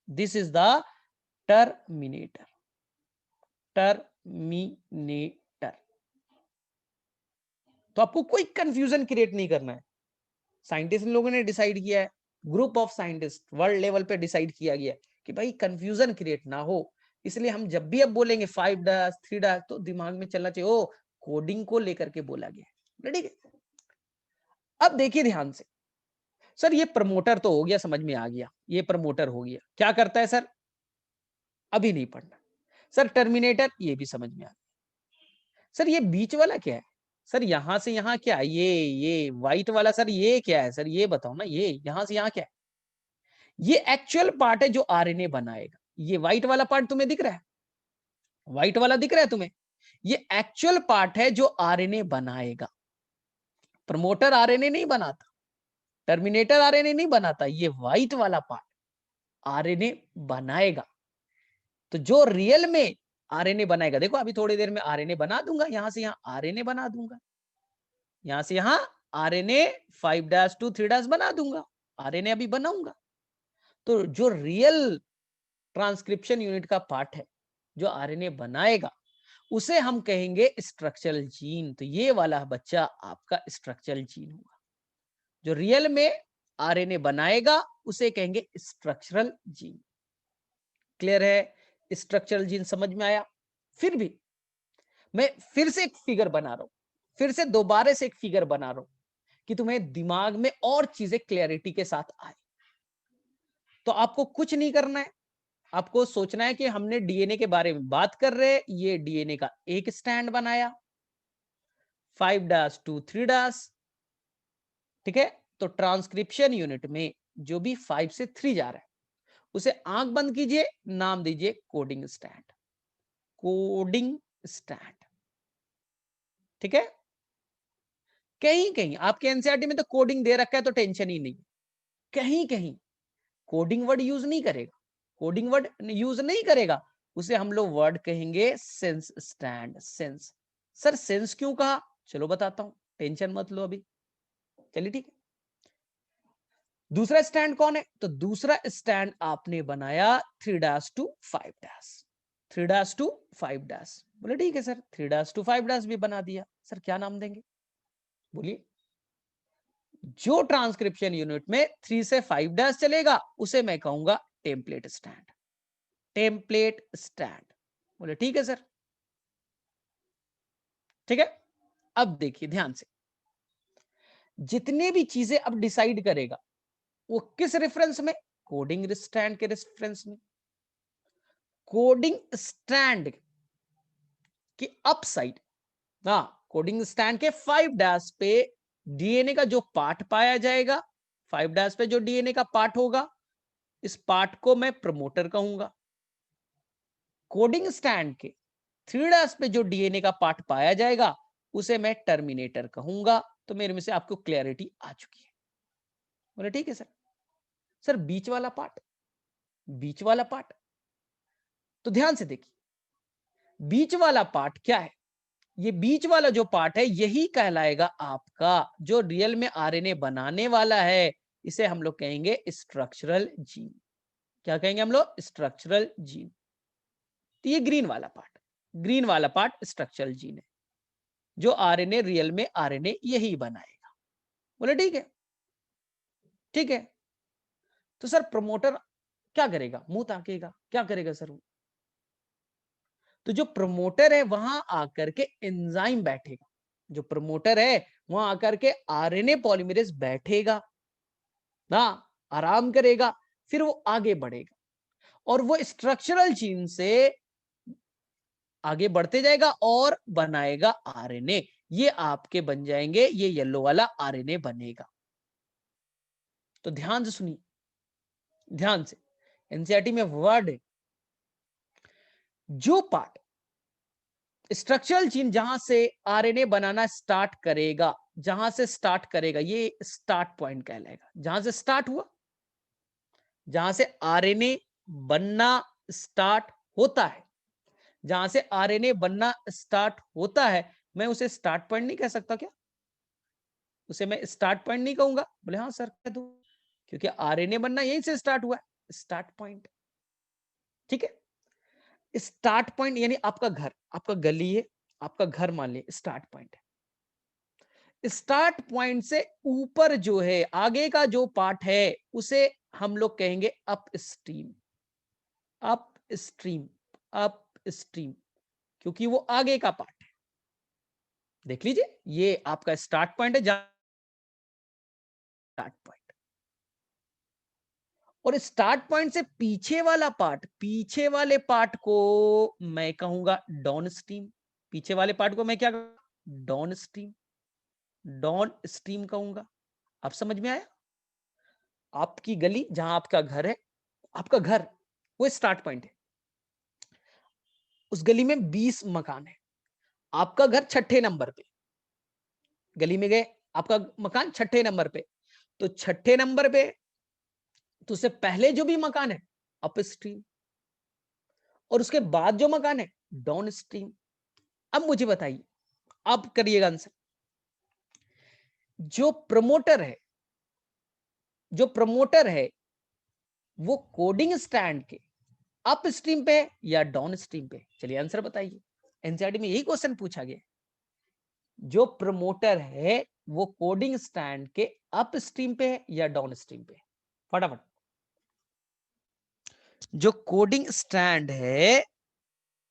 this is the terminator, terminator. तो आपको कोई कंफ्यूजन क्रिएट नहीं करना है। साइंटिस्ट लोगों ने डिसाइड किया है, group of scientist world level पे डिसाइड किया गया कि भाई कंफ्यूजन क्रिएट ना हो, इसलिए हम जब भी अब बोलेंगे 5 डैश 3 डैश तो दिमाग में चलना चाहिए ओ कोडिंग को लेकर के बोला गया। ठीक है, अब देखिए ध्यान से, सर ये प्रमोटर तो हो गया, समझ में आ गया, ये प्रमोटर हो गया, क्या करता है सर? अभी नहीं पढ़ना। सर टर्मिनेटर, ये भी समझ में आ गया। सर ये बीच वाला क्या है? सर यहां से यहां क्या है? ये व्हाइट वाला सर ये क्या है? सर ये बताओ ना, ये यहां से यहां क्या है? ये एक्चुअल पार्ट है जो आरएनए बनाएगा। ये व्हाइट वाला पार्ट तुम्हें दिख रहा है? व्हाइट वाला दिख रहा है तुम्हें? ये एक्चुअल पार्ट है जो आरएनए बनाएगा। प्रमोटर आरएनए नहीं बनाता, टर्मिनेटर आरएनए नहीं बनाता, ये व्हाइट वाला पार्ट आरएनए बनाएगा। तो जो रियल में आरएनए बनाएगा, देखो अभी थोड़ी देर में आरएनए बना दूंगा, यहां से यहां आरएनए बना दूंगा, यहां से यहां आरएनए 5 डैश टू 3 डैश बना दूंगा, आरएनए अभी बनाऊंगा। तो जो रियल ट्रांसक्रिप्शन यूनिट का पार्ट है जो आरएनए बनाएगा उसे हम कहेंगे स्ट्रक्चरल जीन। तो ये वाला बच्चा आपका स्ट्रक्चरल जीन होगा, जो रियल में आरएनए बनाएगा उसे कहेंगे स्ट्रक्चरल जीन। क्लियर है? स्ट्रक्चरल जीन समझ में आया? फिर भी मैं फिर से एक फिगर बना रहा हूं, फिर से दोबारा से एक फिगर बना रहा हूं कि तुम्हें दिमाग में और चीजें क्लैरिटी के साथ आए। तो आपको कुछ नहीं करना है, आपको सोचना है कि हमने डीएनए के बारे में बात कर रहे हैं, ये डीएनए का एक स्टैंड बनाया 5' to 3', ठीक है। तो ट्रांसक्रिप्शन यूनिट में जो भी 5 से 3 जा रहा है उसे आंख बंद कीजिए, नाम दीजिए कोडिंग स्टैंड, कोडिंग स्टैंड, ठीक है। कहीं कहीं आपके एनसीईआरटी में तो कोडिंग दे रखा है तो टेंशन ही नहीं, कहीं कहीं कोडिंग वर्ड यूज नहीं करेगा, कोडिंग वर्ड यूज नहीं करेगा, उसे हम लोग वर्ड कहेंगे sense stand. Sense, sir sense क्यों कहा, चलो बताता हूं, टेंशन मत लो अभी, चलिए ठीक है। दूसरा स्टैंड कौन है, तो दूसरा स्टैंड आपने बनाया 3' to 5', 3' to 5', बोले ठीक है सर 3' to 5' भी बना दिया, सर क्या नाम देंगे, बोलिए। जो ट्रांसक्रिप्शन यूनिट में 3 से 5' चलेगा उसे मैं कहूंगा टेम्पलेट स्टैंड, टेम्पलेट स्टैंड, बोले ठीक है सर, ठीक है। अब देखिए ध्यान से, जितने भी चीजें अब डिसाइड करेगा वो किस रेफरेंस में, कोडिंग स्टैंड के रेफरेंस में। कोडिंग स्टैंड की अप साइड, हाँ कोडिंग स्टैंड के 5' पे डीएनए का जो पार्ट पाया जाएगा, 5' पे जो डीएनए का पार्ट होगा, इस पार्ट को मैं प्रमोटर कहूंगा। कोडिंग स्टैंड के 3' पे जो डीएनए का पार्ट पाया जाएगा उसे मैं टर्मिनेटर कहूंगा। तो मेरे में से आपको क्लैरिटी आ चुकी है, बोले ठीक है सर। सर बीच वाला पार्ट, बीच वाला पार्ट, तो ध्यान से देखिए, बीच वाला पार्ट क्या है, ये बीच वाला जो पार्ट है यही कहलाएगा आपका जो रियल में आरएनए बनाने वाला है, इसे हम लोग कहेंगे स्ट्रक्चरल जीन। क्या कहेंगे हम लोग, स्ट्रक्चरल जीन। तो ये ग्रीन वाला पार्ट, ग्रीन वाला पार्ट स्ट्रक्चरल जीन है, जो आरएनए रियल में आरएनए यही बनाएगा, बोले ठीक है, ठीक है। तो सर प्रमोटर क्या करेगा, मुंह ताकेगा, क्या करेगा सर वो, तो जो प्रमोटर है वहां आकर के एंजाइम बैठेगा, जो प्रमोटर है वहां आकर के आरएनए पॉलीमरेज बैठेगा ना, आराम करेगा, फिर वो आगे बढ़ेगा और वो स्ट्रक्चरल जीन से आगे बढ़ते जाएगा और बनाएगा आरएनए। ये आपके बन जाएंगे, ये येलो वाला आरएनए बनेगा। तो ध्यान से सुनिए, ध्यान से, एनसीईआरटी में वर्ड है, जो पार्ट स्ट्रक्चरल जीन जहां से आरएनए बनाना स्टार्ट करेगा, जहां से स्टार्ट करेगा ये स्टार्ट पॉइंट कहलाएगा, जहां से स्टार्ट हुआ, जहां से आरएनए बनना स्टार्ट होता है, जहां से आरएनए बनना स्टार्ट होता है, मैं उसे स्टार्ट पॉइंट नहीं कह सकता क्या, उसे मैं स्टार्ट पॉइंट नहीं कहूंगा, बोले हाँ सर कह दो, क्योंकि आरएनए बनना यहीं से स्टार्ट हुआ है, स्टार्ट पॉइंट, ठीक है। स्टार्ट पॉइंट यानी आपका घर, आपका गली है, आपका घर मान लिया स्टार्ट पॉइंट है। स्टार्ट पॉइंट से ऊपर जो है आगे का जो पार्ट है उसे हम लोग कहेंगे up stream, up stream, up stream, क्योंकि वो आगे का पार्ट है। देख लीजिए ये आपका स्टार्ट पॉइंट है, स्टार्ट पॉइंट, और स्टार्ट पॉइंट से पीछे वाला पार्ट, पीछे वाले पार्ट को मैं कहूंगा डाउन स्ट्रीम, पीछे वाले पार्ट को मैं क्या कहूंगा, डाउन स्ट्रीम, डाउन स्ट्रीम कहूंगा। आप समझ में आया, आपकी गली जहां आपका घर है, आपका घर वो स्टार्ट पॉइंट है, उस गली में 20 मकान है, आपका घर छठे नंबर पे, गली में गए आपका मकान छठे नंबर पे, तो छठे नंबर पे तो उससे पहले जो भी मकान है अप स्ट्रीम, और उसके बाद जो मकान है डाउन स्ट्रीम। अब मुझे बताइए, आप करिएगा आंसर, जो प्रमोटर है, जो प्रमोटर है वो कोडिंग स्टैंड के अप स्ट्रीम पे या डाउन स्ट्रीम पे, चलिए आंसर बताइए, एनसीईआरटी में यही क्वेश्चन पूछा गया, जो प्रमोटर है वो कोडिंग स्टैंड के अप स्ट्रीम पे है या डाउन स्ट्रीम पे, फटाफट। जो कोडिंग स्टैंड है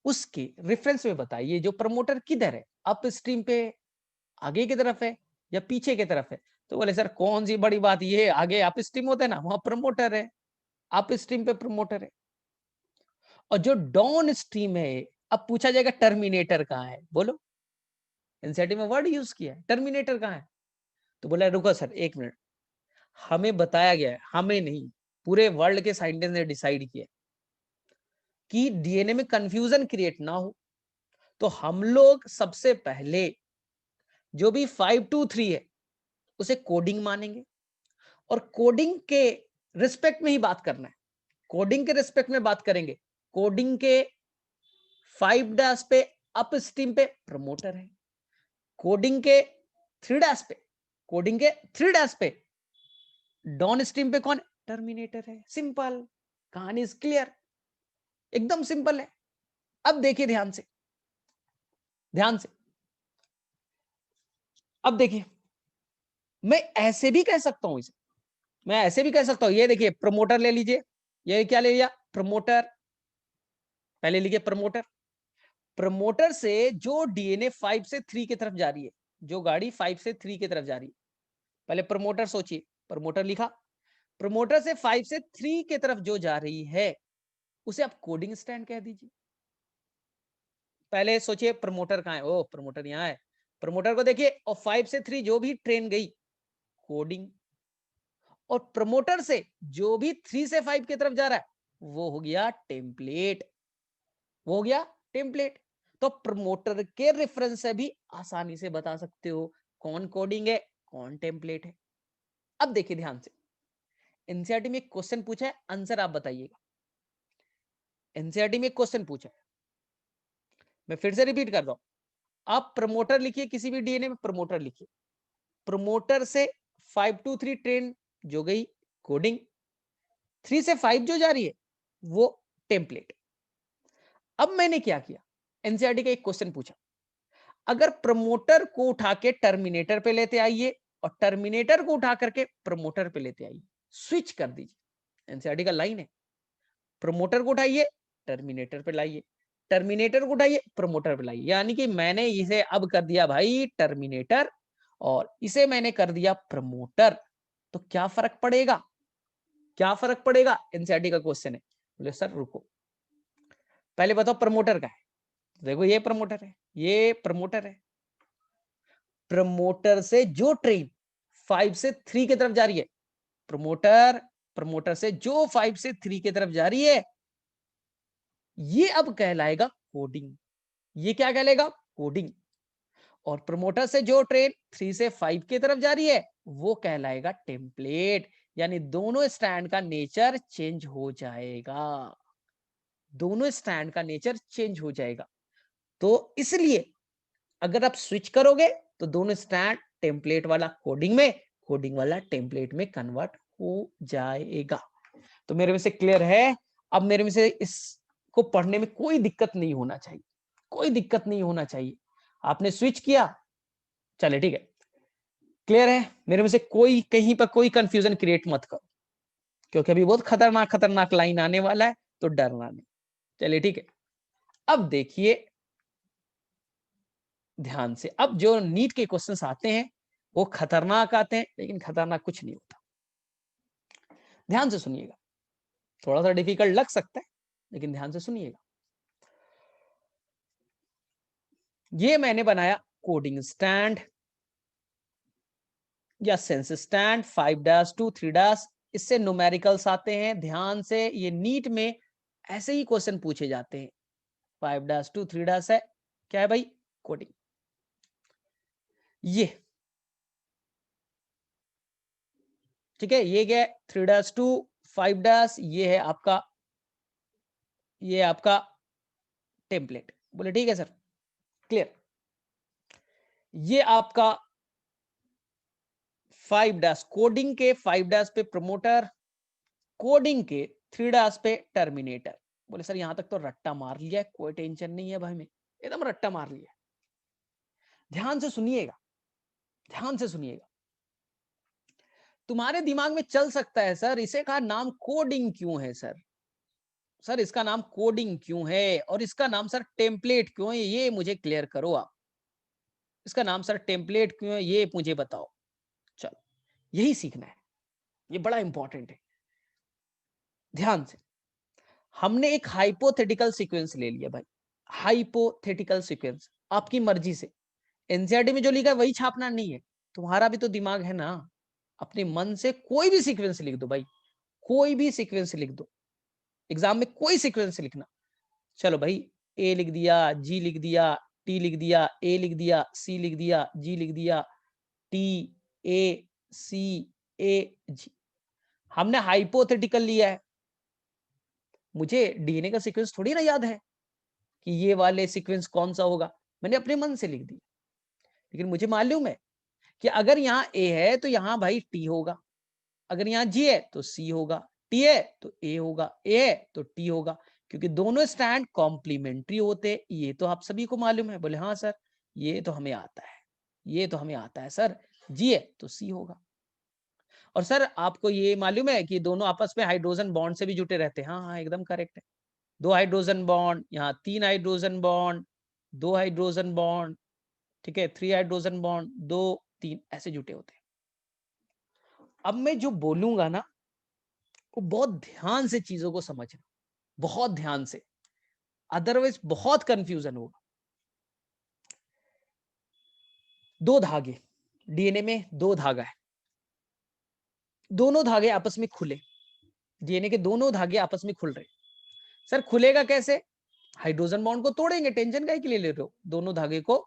उसके रेफरेंस में बताइए जो प्रमोटर किधर है, अप स्ट्रीम पे, आगे की तरफ है या पीछे की तरफ है। तो बोले सर कौन सी बड़ी बात, ये आगे अप स्ट्रीम होता है ना, वहां प्रमोटर है, अप स्ट्रीम पे प्रमोटर है, और जो डाउन स्ट्रीम है, अब पूछा जाएगा टर्मिनेटर कहाँ है, बोलो। एनसीईआरटी में वर्ड यूज किया है, टर्मिनेटर कहाँ है, तो बोला रुको सर 1 मिनट, हमें बताया गया है, हमें नहीं, पूरे वर्ल्ड के साइंटिस्ट ने डिसाइड किया कि डीएनए में कंफ्यूजन क्रिएट ना हो, तो हम लोग सबसे पहले जो भी 523 है उसे कोडिंग मानेंगे, और कोडिंग के रिस्पेक्ट में ही बात करना है, कोडिंग के रिस्पेक्ट में बात करेंगे। कोडिंग के 5' पे अप स्ट्रीम पे प्रमोटर है, कोडिंग के 3' पे, कोडिंग के 3' पे डाउन स्ट्रीम पे कौन, टर्मिनेटर है। सिंपल, कहानी इज क्लियर, एकदम सिंपल है। अब देखिए ध्यान से, ध्यान से, अब देखिए, मैं ऐसे भी कह सकता हूं इसे, मैं ऐसे भी कह सकता हूं, ये देखिए प्रमोटर ले लीजिए, ये क्या ले लिया, प्रमोटर, पहले लिखिए प्रमोटर। प्रमोटर से जो डीएनए 5 से 3 की तरफ जा रही है, जो गाड़ी 5 से 3 की तरफ जा रही है, पहले प्रमोटर सोचिए, प्रमोटर लिखा, प्रमोटर से 5 से 3 की तरफ जो जा रही है उसे आप कोडिंग स्टैंड कह दीजिए। पहले सोचिए प्रमोटर कहां है, ओ प्रमोटर यहां है, प्रमोटर को देखिए, और 5 से 3 जो भी ट्रेन गई, कोडिंग, और प्रमोटर से जो भी 3 से 5 की तरफ जा रहा है वो हो गया टेम्पलेट, वो हो गया टेम्पलेट। तो प्रमोटर के रेफरेंस से भी आसानी से बता सकते हो कौन कोडिंग है, कौन टेम्पलेट है। अब देखिए ध्यान से, एनसीईआरटी में एक क्वेश्चन पूछा है, आंसर आप बताइएगा। एनसीईआरटी में एक क्वेश्चन पूछा है, मैं फिर से रिपीट कर रहा हूं, आप प्रमोटर लिखिए, किसी भी डीएनए में प्रमोटर लिखिए, प्रमोटर से 523 ट्रेन जो गई, कोडिंग, 3 से 5 जो जा रही है वो टेम्पलेट। अब मैंने क्या किया, एनसीईआरटी का एक क्वेश्चन पूछा, अगर प्रमोटर को उठा के टर्मिनेटर पे लेते आइए और टर्मिनेटर को उठा करके प्रमोटर पे लेते आइए, स्विच कर दीजिए। एनसीईआरटी का लाइन है, प्रमोटर को उठाइए टर्मिनेटर पे लाइए, टर्मिनेटर को उठाइए प्रमोटर पे लाइए, यानी कि मैंने इसे अब कर दिया भाई टर्मिनेटर और इसे मैंने कर दिया प्रमोटर, तो क्या फर्क पड़ेगा, क्या फर्क पड़ेगा, एनसीईआरटी का क्वेश्चन है। बोले सर रुको, पहले बताओ प्रमोटर का है, देखो ये प्रमोटर है, ये प्रमोटर है, प्रमोटर से जो ट्रेन 5 से 3 की तरफ जा रही है, प्रमोटर, प्रमोटर से जो 5 से 3 की तरफ जा रही है, ये अब कहलाएगा कोडिंग, ये क्या कहलाएगा, कोडिंग। और प्रमोटर से जो ट्रेन 3 से 5 की तरफ जा रही है वो कहलाएगा टेम्पलेट, यानी दोनों स्टैंड का नेचर चेंज हो जाएगा, दोनों स्टैंड का नेचर चेंज हो जाएगा। तो इसलिए अगर आप स्विच करोगे तो दोनों स्टैंड टेम्पलेट वाला कोडिंग में, कोडिंग वाला टेम्पलेट में कन्वर्ट हो जाएगा। तो मेरे में से क्लियर है, अब मेरे में से इसको पढ़ने में कोई दिक्कत नहीं होना चाहिए, कोई दिक्कत नहीं होना चाहिए। आपने स्विच किया, चले ठीक है, क्लियर है, मेरे में से कोई कहीं पर कोई कंफ्यूजन क्रिएट मत करो, क्योंकि अभी बहुत खतरनाक खतरनाक लाइन आने वाला है, तो डरना नहीं। चलिए ठीक है, अब देखिए ध्यान से, अब जो नीट के क्वेश्चंस आते हैं वो खतरनाक आते हैं, लेकिन खतरनाक कुछ नहीं होता। ध्यान से सुनिएगा, थोड़ा सा डिफिकल्ट लग सकता है लेकिन ध्यान से सुनिएगा। ये मैंने बनाया कोडिंग स्टैंड या सेंस स्टैंड 5-2 3-, इससे न्यूमेरिकल्स आते हैं। ध्यान से, ये नीट में ऐसे ही क्वेश्चन पूछे जाते हैं। 5-2 3- है, क्या है भाई, कोडिंग। ये ठीक है, ये क्या है 3-2 5-, ये है आपका, ये आपका टेम्पलेट। बोले ठीक है सर, क्लियर। ये आपका 5-, कोडिंग के 5- पे प्रमोटर, कोडिंग के 3- पे टर्मिनेटर। बोले सर यहां तक तो रट्टा मार लिया है, कोई टेंशन नहीं है भाई, में एकदम रट्टा मार लिया। ध्यान से सुनिएगा, ध्यान से सुनिएगा, तुम्हारे दिमाग में चल सकता है सर इसे का नाम कोडिंग क्यों है सर, सर इसका नाम कोडिंग क्यों है और इसका नाम सर टेम्पलेट क्यों है, ये मुझे क्लियर करो आप। इसका नाम सर टेम्पलेट क्यों है ये मुझे बताओ। चलो, यही सीखना है, ये बड़ा इंपॉर्टेंट है। ध्यान से, हमने एक हाइपोथेटिकल सीक्वेंस ले लिया भाई, हाइपोथेटिकल सीक्वेंस, आपकी मर्जी से। एनसीईआरटी में जो लिखा है वही छापना नहीं है, तुम्हारा भी तो दिमाग है ना, अपने मन से कोई भी सीक्वेंस लिख दो भाई, कोई भी सीक्वेंस लिख दो, एग्जाम में कोई सीक्वेंस लिखना। चलो भाई, ए लिख दिया, जी लिख दिया, टी लिख दिया, ए लिख दिया, सी लिख दिया, जी लिख दिया, टी ए सी ए जी, हमने हाइपोथेटिकल लिया है। मुझे डीएनए का सीक्वेंस थोड़ी ना याद है कि ये वाले सीक्वेंस कौन सा होगा, मैंने अपने मन से लिख दिया। लेकिन मुझे मालूम है कि अगर यहाँ ए है तो यहाँ भाई टी होगा, अगर यहाँ जी है तो सी होगा, टी है तो ए होगा, ए है तो टी होगा, क्योंकि दोनों स्टैंड कॉम्प्लीमेंट्री होते हैं। ये तो आप सभी को मालूम है। बोले हाँ सर, ये तो हमें आता है, ये तो हमें आता है सर, जी है तो सी होगा। और सर आपको ये मालूम है कि दोनों आपस में हाइड्रोजन बॉन्ड से भी जुटे रहते हैं। हाँ हाँ, एकदम करेक्ट है। 2 हाइड्रोजन बॉन्ड, यहाँ 3 हाइड्रोजन बॉन्ड, 2 हाइड्रोजन बॉन्ड, ठीक है, 3 हाइड्रोजन बॉन्ड, 2 3 ऐसे जुटे होते हैं। अब मैं जो बोलूंगा ना, वो बहुत ध्यान से चीजों को समझना, बहुत ध्यान से, अदरवाइज बहुत कंफ्यूजन होगा। 2 धागे, डीएनए में 2 धागा है, दोनों धागे आपस में खुले, डीएनए के दोनों धागे आपस में खुल रहे। सर खुलेगा कैसे? हाइड्रोजन बॉन्ड को तोड़ेंगे, टेंशन काहे के लिए ले रहे हो, दोनों धागे को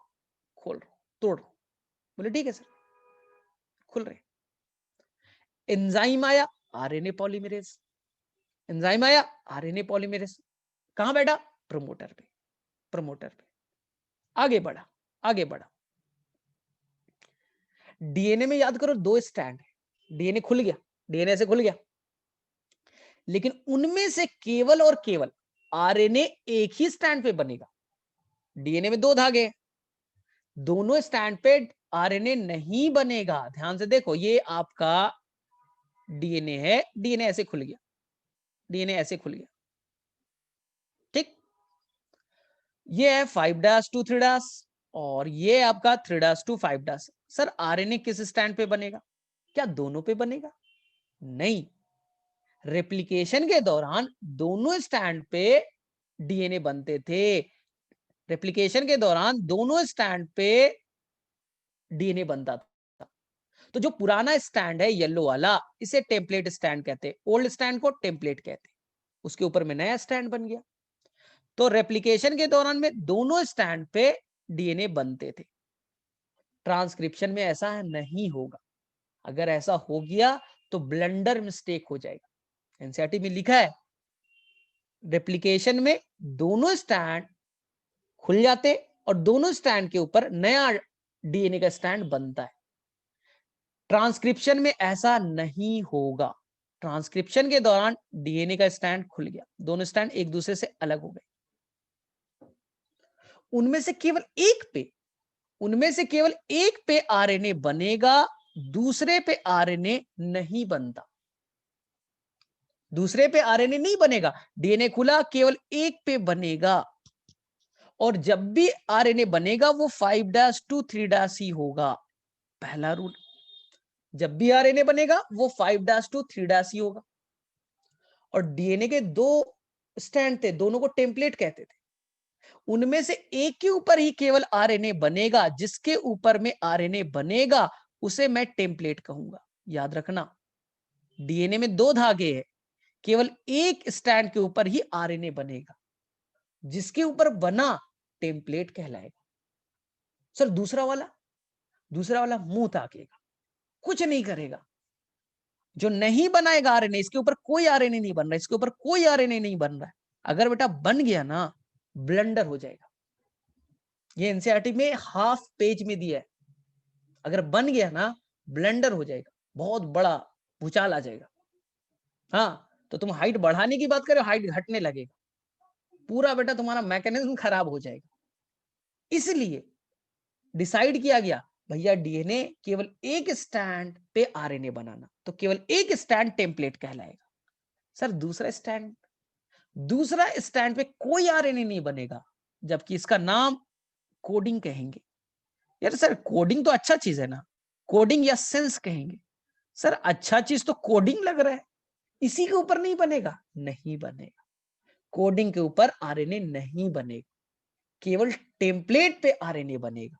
खोल रहे हो, तोड़ रहे हो। बोले ठीक है सर, खुल रहे। एंजाइम आया, आरएनए पॉलीमरेज, एंजाइम आया, आरएनए पॉलीमरेज, कहां बैठा? प्रमोटर पे, प्रमोटर पे आगे बढ़ा, आगे बढ़ा। डीएनए में याद करो 2 स्टैंड है, डीएनए खुल गया, डीएनए से खुल गया, लेकिन उनमें से केवल और केवल आरएनए एक ही स्टैंड पे बनेगा। डीएनए में 2 धागे, दोनों स्टैंड पे आरएनए नहीं बनेगा। ध्यान से देखो, ये आपका डीएनए है, डीएनए ऐसे खुल गया, डीएनए ऐसे खुल गया, ठीक। ये है 5' to 3' और ये आपका 3' to 5'। सर आरएनए किस स्टैंड पे बनेगा? क्या दोनों पे बनेगा? नहीं, रेप्लिकेशन के दौरान दोनों स्टैंड पे डीएनए बनते थे, रेप्लिकेशन के दौरान दोनों स्टैंड पे डीएनए बनता था। तो जो पुराना स्टैंड है येलो वाला, इसे टेम्पलेट स्टैंड कहते हैं, ओल्ड स्टैंड को टेम्पलेट कहते हैं, उसके ऊपर में नया स्टैंड बन गया। तो रेप्लिकेशन के दौरान में दोनों स्टैंड पे डीएनए बनते थे। ट्रांसक्रिप्शन में ऐसा नहीं होगा, अगर ऐसा हो गया तो ब्लंडर मिस्टेक हो जाएगा। एनसीईआरटी में लिखा है रेप्लिकेशन में दोनों स्टैंड खुल जाते और दोनों स्टैंड के ऊपर नया डीएनए का स्टैंड बनता है। ट्रांसक्रिप्शन में ऐसा नहीं होगा, ट्रांसक्रिप्शन के दौरान डीएनए का स्टैंड खुल गया, दोनों स्टैंड एक दूसरे से अलग हो गए, उनमें से केवल एक पे, उनमें से केवल एक पे आरएनए बनेगा, दूसरे पे आरएनए नहीं बनता, दूसरे पे आरएनए नहीं बनेगा। डीएनए खुला, केवल एक पे बनेगा, और जब भी आरएनए बनेगा वो 5' to 3' ही होगा। पहला रूल, जब भी आरएनए बनेगा वो 5' to 3' ही होगा। और डीएनए के 2 स्टैंड थे, दोनों को टेम्पलेट कहते थे, उनमें से एक के ऊपर ही केवल आरएनए बनेगा, जिसके ऊपर में आरएनए बनेगा उसे मैं टेम्पलेट कहूंगा। याद रखना, डीएनए में 2 धागे हैं, केवल एक स्टैंड के ऊपर ही आरएनए बनेगा, जिसके ऊपर बना टेम्पलेट कहलाएगा। सर दूसरा वाला, दूसरा वाला मुंह ताकेगा, कुछ नहीं करेगा, जो नहीं बनाएगा आरएनए, इसके ऊपर कोई आरएनए नहीं बन रहा, इसके ऊपर कोई आरएनए नहीं बन रहा है, अगर बेटा बन गया ना ब्लंडर हो जाएगा। ये एनसीईआरटी में हाफ पेज में दिया है, अगर बन गया ना ब्लंडर हो जाएगा, बहुत बड़ा भूचाल आ जाएगा। हाँ, तो तुम हाइट बढ़ाने की बात करो, हाइट घटने लगेगा, पूरा बेटा तुम्हारा मैकेनिज्म खराब हो जाएगा। इसलिए डिसाइड किया गया भैया डीएनए केवल एक स्टैंड पे आरएनए बनाना, तो केवल एक स्टैंड टेम्पलेट कहलाएगा। सर दूसरा स्टैंड, दूसरा स्टैंड पे कोई आरएनए नहीं बनेगा, जबकि इसका नाम कोडिंग कहेंगे। यार सर कोडिंग तो अच्छा चीज है ना, कोडिंग या सेंस कहेंगे। सर अच्छा चीज तो कोडिंग लग रहा है, इसी के ऊपर नहीं बनेगा, नहीं बनेगा। कोडिंग के ऊपर आरएनए नहीं बनेगा, केवल टेम्पलेट पे आरएनए बनेगा।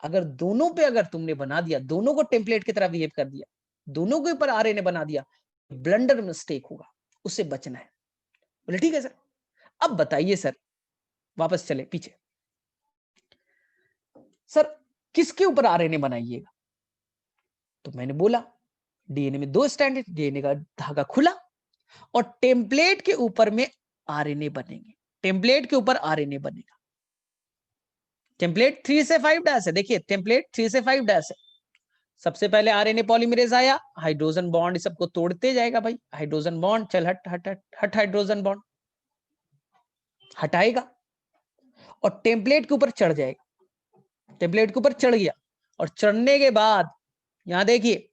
अगर दोनों पे अगर तुमने बना दिया, दोनों को टेम्पलेट की तरह बिहेव कर दिया, दोनों के ऊपर आरएनए बना दिया, ब्लंडर मिस्टेक होगा, उससे बचना है। बोले ठीक है सर। अब बताइए सर, वापस चले पीछे, सर किसके ऊपर आरएनए बनाइएगा? तो मैंने बोला डीएनए में 2 स्ट्रैंड है, डीएनए का धागा खुला और टेम्पलेट के ऊपर में आरएनए बनेंगे, टेम्पलेट के ऊपर आरएनए बनेगा। टेम्पलेट 3 से 5 डैश है, देखिए टेम्पलेट 3 से 5 डैश है। सबसे पहले आरएनए पॉलीमरेज आया, हाइड्रोजन बॉन्ड सबको तोड़ते जाएगा भाई, हाइड्रोजन बॉन्ड चल हट हट हट हट, हाइड्रोजन बॉन्ड हटाएगा और टेम्पलेट के ऊपर चढ़ जाएगा। टेम्पलेट के ऊपर चढ़ गया और चढ़ने के बाद यहां देखिए,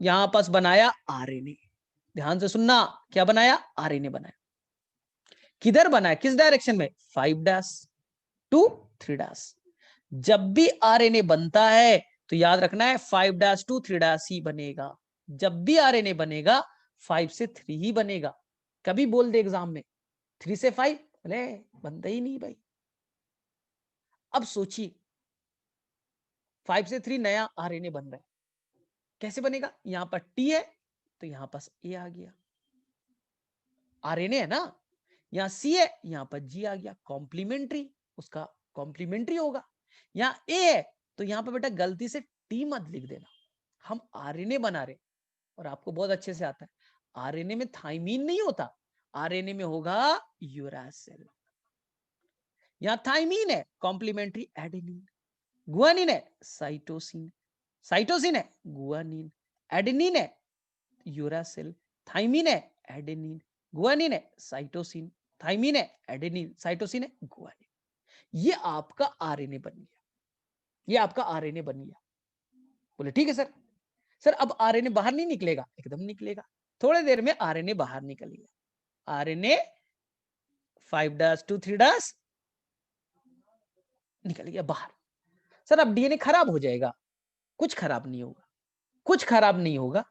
यहां पास बनाया आरएनए। ध्यान से सुनना, क्या बनाया? आरएनए बनाया। किधर बनाया, किस डायरेक्शन में? 5 डैश टू 3 डैश। जब भी आरएनए बनता है तो याद रखना है 5 डैश टू 3 डैश ही बनेगा। जब भी आरएनए बनेगा 5 से 3 ही बनेगा। कभी बोल दे एग्जाम में 3 से 5, अरे बनता ही नहीं भाई। अब सोचिए 5 से 3 नया आरएनए बन रहा है, कैसे बनेगा? यहां पर टी है तो यहां पास ए आ गया, आरएनए है ना, यहां सी है, यहां पर जी आ गया, कॉम्प्लीमेंट्री, उसका कॉम्प्लीमेंट्री होगा। यहां ए है तो यहां पर बेटा गलती से टी मत लिख देना, हम आरएनए बना रहे और आपको बहुत अच्छे से आता है, आरएनए में थाइमीन नहीं होता, आरएनए में होगा यूरासिल। यहां थाइमीन है, कॉम्प्लीमेंट्री एडेनिन, गुआनिन है साइटोसिन, साइटोसिन है गुआनिन, एडेनिन है यूरासिल, थाइमीन है एडेनिन, गुआनिन है साइटोसिन, थाइमीन है एडेनिन, साइटोसिन है गुआनिन। ये आपका आरएनए बन गया, ये आपका आरएनए बन गया। बोले ठीक है सर। सर अब आरएनए बाहर नहीं निकलेगा? एकदम निकलेगा, थोड़ी देर में आरएनए बाहर निकलेगा। आरएनए 5 डैश टू 3 डैश निकल गया बाहर। सर अब डीएनए खराब हो जाएगा? कुछ खराब नहीं होगा, कुछ खराब नहीं होगा।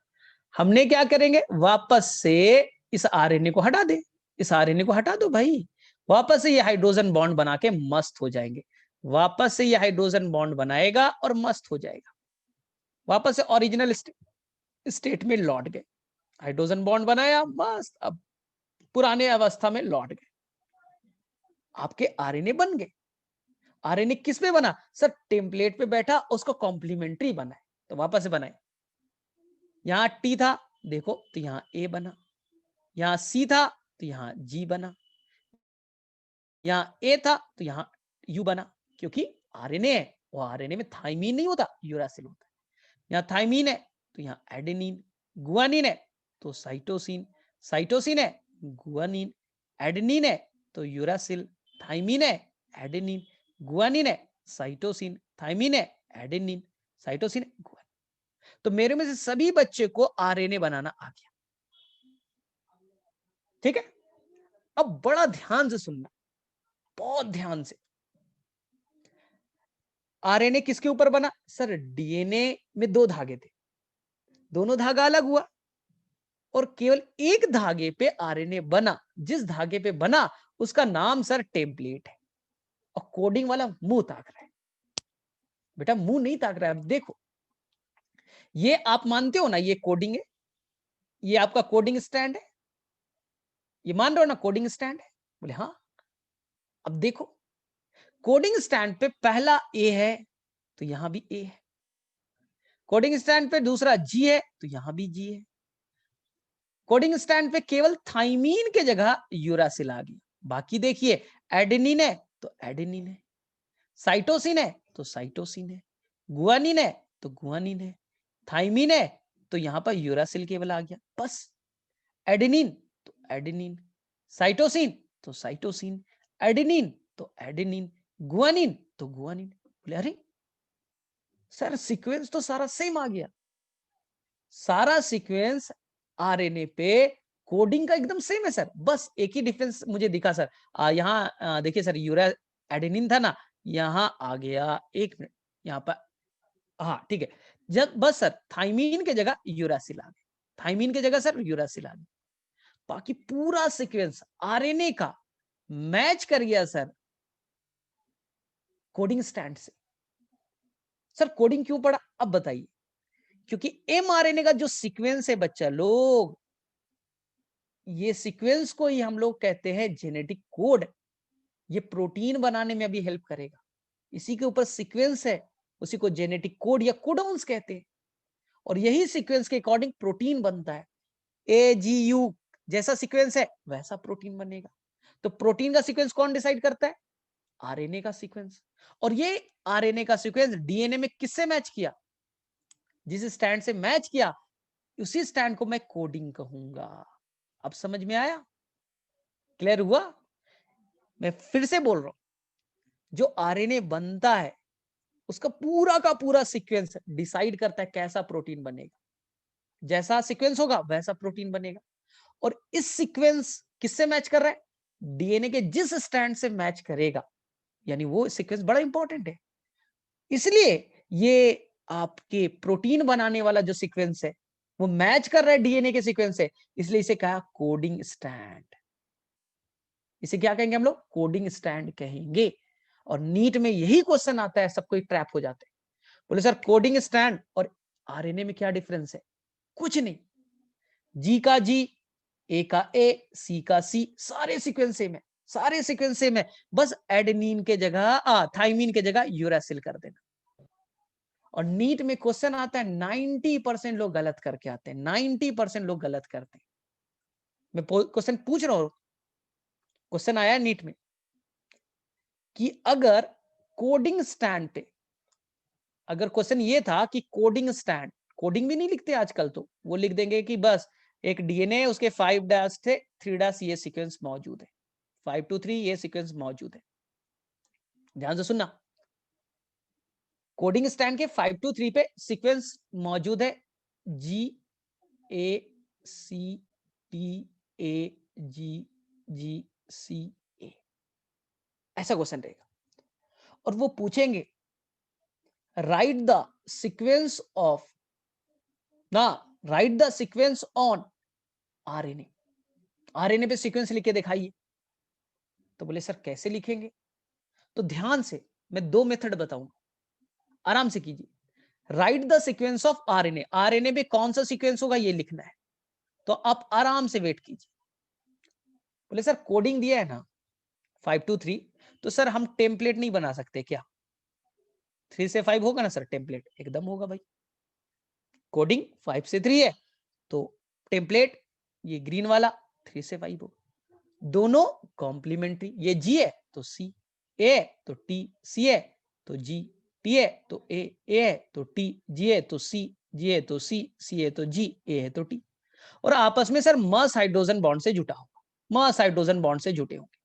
हमने क्या करेंगे, वापस से इस आरएनए को हटा दे, इस आरएनए को हटा दो भाई, वापस से ये हाइड्रोजन बॉन्ड बना के मस्त हो जाएंगे, वापस से ये हाइड्रोजन बॉन्ड बनाएगा और मस्त हो जाएगा, वापस से ओरिजिनल स्टेट में लौट गए, हाइड्रोजन बॉन्ड बनाया मस्त, अब पुराने अवस्था में लौट गए, आपके आरएनए बन गए। आरएनए किस पे बना? सर टेम्पलेट पे बैठा, उसको कॉम्प्लीमेंट्री बना है, तो वापस से बनाए। यहां टी था देखो तो यहां ए बना, यहां सी था तो यहां जी बना, यहां ए था तो यहां यू बना, क्योंकि आरएनए है, वो आरएनए में थाइमीन नहीं होता, यूरासिल होता है। यहां थाइमीन है तो यहां एडेनिन, गुआनिन है तो साइटोसिन, साइटोसिन है गुआनिन, एडेनिन है तो यूरासिल, थाइमीन है एडेनिन, गुआनिन है साइटोसिन, थाइमीन है एडेनिन, साइटोसिन है गुआनिन। तो मेरे में से सभी बच्चे को आरएनए बनाना आ गया, ठीक है। अब बड़ा ध्यान से सुनना, बहुत ध्यान से। आरएनए किसके ऊपर बना? सर डीएनए में 2 धागे थे, दोनों धागा अलग हुआ और केवल एक धागे पे आरएनए बना, जिस धागे पे बना उसका नाम सर टेम्पलेट है। और कोडिंग वाला मुंह ताक रहा है, बेटा मुंह नहीं ताक रहा है। अब देखो, ये आप मानते हो ना ये कोडिंग है, ये आपका कोडिंग स्टैंड है, ये मान रहे हो ना कोडिंग स्टैंड है? बोले हाँ। अब देखो कोडिंग स्टैंड पे पहला ए है तो यहां भी ए है, कोडिंग स्टैंड पे दूसरा जी है तो यहां भी जी है, कोडिंग स्टैंड पे केवल थाइमीन के जगह यूरासिल आ गई। बाकी देखिए एडेनिन है तो एडेनिन है, साइटोसिन है तो साइटोसिन है, गुआनिन है तो गुआनिन है, थाइमीन है तो यहां पर यूरासिल केवल आ गया, बस। एडेनिन तो एडेनिन, साइटोसिन तो साइटोसिन, एडेनिन तो एडेनिन, गुआनिन तो गुआनिन। बोले अरे सर सीक्वेंस तो सारा सेम आ गया, सारा सीक्वेंस आरएनए पे कोडिंग का एकदम सेम है सर, बस एक ही डिफरेंस मुझे दिखा सर। यहाँ देखिए सर यूरा एडेनिन था ना, यहाँ आ गया, एक मिनट यहाँ पर, हाँ ठीक है, जब बस सर थाइमीन के जगह यूरासिल आ गया, थाइमीन की जगह सर यूरासिल आ गया। बाकी पूरा सीक्वेंस आरएनए का मैच कर गया सर कोडिंग स्टैंड से। सर कोडिंग क्यों पड़ा अब बताइए? क्योंकि एमआरएनए का जो सीक्वेंस है बच्चा लोग, ये सीक्वेंस को ही हम लोग कहते हैं जेनेटिक कोड। ये प्रोटीन बनाने में भी हेल्प करेगा। इसी के ऊपर सीक्वेंस है, उसी को जेनेटिक कोड या कोडॉन्स कहते हैं। और यही सीक्वेंस के अकॉर्डिंग प्रोटीन बनता है। AGU जैसा सीक्वेंस है वैसा प्रोटीन बनेगा। तो प्रोटीन का सीक्वेंस कौन डिसाइड करता है? आरएनए का सीक्वेंस। और ये आरएनए का सीक्वेंस डीएनए में किससे मैच किया? जिस स्टैंड से मैच किया उसी स्टैंड को मैं कोडिंग कहूंगा। अब समझ में आया? क्लियर हुआ? मैं फिर से बोल रहा हूं, जो आरएनए बनता है उसका पूरा का पूरा सीक्वेंस डिसाइड करता है कैसा प्रोटीन बनेगा। जैसा सीक्वेंस होगा वैसा प्रोटीन बनेगा। और इस सीक्वेंस किससे मैच कर रहा है? डीएनए के जिस स्टैंड से मैच करेगा, यानी वो सीक्वेंस बड़ा इंपॉर्टेंट है। इसलिए ये आपके प्रोटीन बनाने वाला जो सीक्वेंस है वो मैच कर रहा है डीएनए के सीक्वेंस से, इसलिए इसे कहा कोडिंग स्टैंड। इसे क्या कहेंगे हम लोग? कोडिंग स्टैंड कहेंगे। और नीट में यही क्वेश्चन आता है, सब कोई ट्रैप हो जाते हैं। बोले सर कोडिंग स्टैंड और आरएनए में क्या डिफरेंस है? कुछ नहीं। जी का जी, ए का ए, सी का सी, सारे सीक्वेंस सेम है, सारे सीक्वेंस सेम है। बस एडेनिन के जगह थाइमीन के जगह यूरासिल कर देना। और नीट में क्वेश्चन आता है 90% लोग गलत करके आते हैं, 90% लोग गलत करते हैं। मैं क्वेश्चन पूछ रहा हूं, क्वेश्चन आया है नीट में कि अगर कोडिंग स्टैंड पे, अगर क्वेश्चन ये था कि कोडिंग स्टैंड, कोडिंग भी नहीं लिखते आजकल, तो वो लिख देंगे कि बस एक डीएनए उसके 5 डैश थे, 3 डैश ये सीक्वेंस मौजूद है, 5 to 3 ये सीक्वेंस मौजूद है। ध्यान से सुनना, कोडिंग स्टैंड के 5 to 3 पे सीक्वेंस मौजूद है, G A C T A G G C A, ऐसा क्वेश्चन रहेगा। और वो पूछेंगे राइट द सीक्वेंस ऑफ ना, right the sequence on RNA, RNA पे सीक्वेंस लिख के दिखाइए। तो बोले सर कैसे लिखेंगे? तो ध्यान से मैं 2 मेथड बताऊंगा, आराम से कीजिए। Right the sequence of RNA, RNA पे कौन सा सीक्वेंस होगा ये लिखना है। तो आप आराम से वेट कीजिए। बोले सर कोडिंग दिया है ना 5 to 3, तो सर हम टेम्पलेट नहीं बना सकते क्या? 3 से 5 होगा ना सर टेम्पलेट? एकदम होगा भाई। कोडिंग 5 से 3 है तो टेम्पलेट ये ग्रीन वाला 3 से 5 होगा। दोनों कॉम्प्लीमेंट्री, ये जी है तो सी, ए है तो टी, सी है तो जी, टी है तो ए है तो टी, जी है तो सी, जी है तो सी, सी है तो जी, ए है तो टी। और आपस में सर मस हाइड्रोजन बॉन्ड से जुटा होगा, मस हाइड्रोजन बॉन्ड से जुटे होंगे।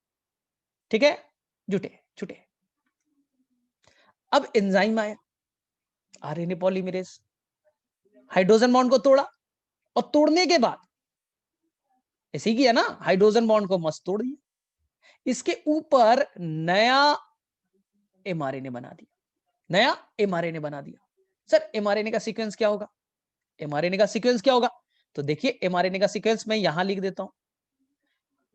ठीक है, जुटे जुटे। अब एंजाइम आया, आरएनए पॉलीमरेज, हाइड्रोजन बॉन्ड को तोड़ा, और तोड़ने के बाद ऐसे ही किया ना, हाइड्रोजन बॉन्ड को मस्त तोड़ दिया, इसके ऊपर नया एमआरएनए बना दिया, नया एमआरएनए बना दिया। सर एमआरएनए का सीक्वेंस क्या होगा? एमआरएनए का सीक्वेंस क्या होगा? तो देखिए एमआरएनए का सीक्वेंस मैं यहां लिख देता हूं।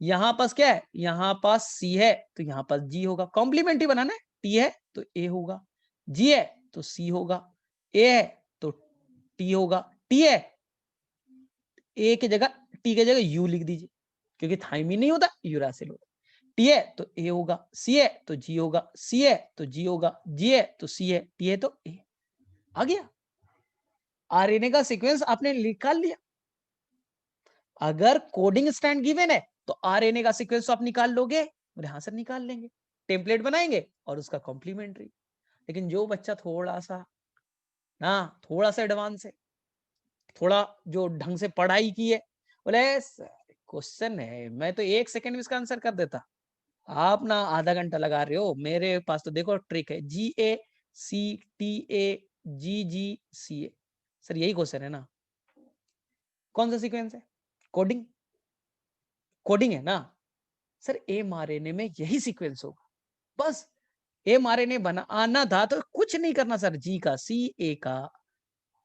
यहां पास क्या है? यहां पास सी है तो यहां पास जी होगा, कॉम्प्लीमेंट्री बनाना है। टी है तो ए होगा, जी है तो सी होगा, ए है तो टी होगा, टी है ए की जगह, टी की जगह यू लिख दीजिए, क्योंकि थाइमीन नहीं होता यूरासिल होता। टी है तो ए होगा, सी है तो जी होगा, सी है तो जी होगा, जी है तो सी है, टी है तो ए। आ गया आरएनए का सीक्वेंस, आपने निकाल लिया। अगर कोडिंग स्टैंड गिवन है तो आरएनए का सीक्वेंस तो आप निकाल लोगे? बोले हाँ सर निकाल लेंगे, टेम्पलेट बनाएंगे और उसका कॉम्प्लीमेंट्री। लेकिन जो बच्चा थोड़ा सा ना, थोड़ा सा एडवांस है, थोड़ा जो ढंग से पढ़ाई की है, बोले क्वेश्चन है मैं तो 1 सेकंड में इसका आंसर कर देता, आप ना आधा घंटा लगा रहे हो। मेरे पास तो देखो ट्रिक है, GACTAGGCA। सर यही क्वेश्चन है ना, कौन सा सीक्वेंस है? कोडिंग, कोडिंग है ना सर। एमआरएनए में यही सीक्वेंस होगा, बस एमआरएनए बनाना था तो कुछ नहीं करना सर। जी का सी, ए का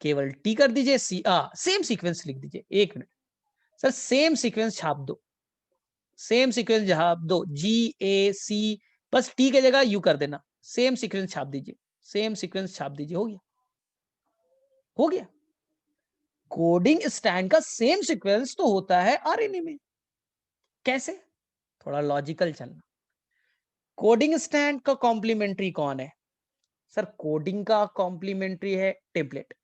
केवल टी कर दीजिए, सेम सीक्वेंस लिख दीजिए। एक मिनट सर, सेम सीक्वेंस छाप दो, सेम सीक्वेंस छाप दो, GAC, बस टी के जगह यू कर देना, सेम सीक्वेंस छाप दीजिए, सेम सीक्वेंस छाप दीजिए, हो गया, हो गया। कोडिंग स्टैंड का सेम सीक्वेंस तो होता है आरएनए में। कैसे? थोड़ा लॉजिकल चलना। कोडिंग स्टैंड का कॉम्प्लीमेंट्री कौन है? सर कोडिंग का कॉम्प्लीमेंट्री है टेम्पलेट,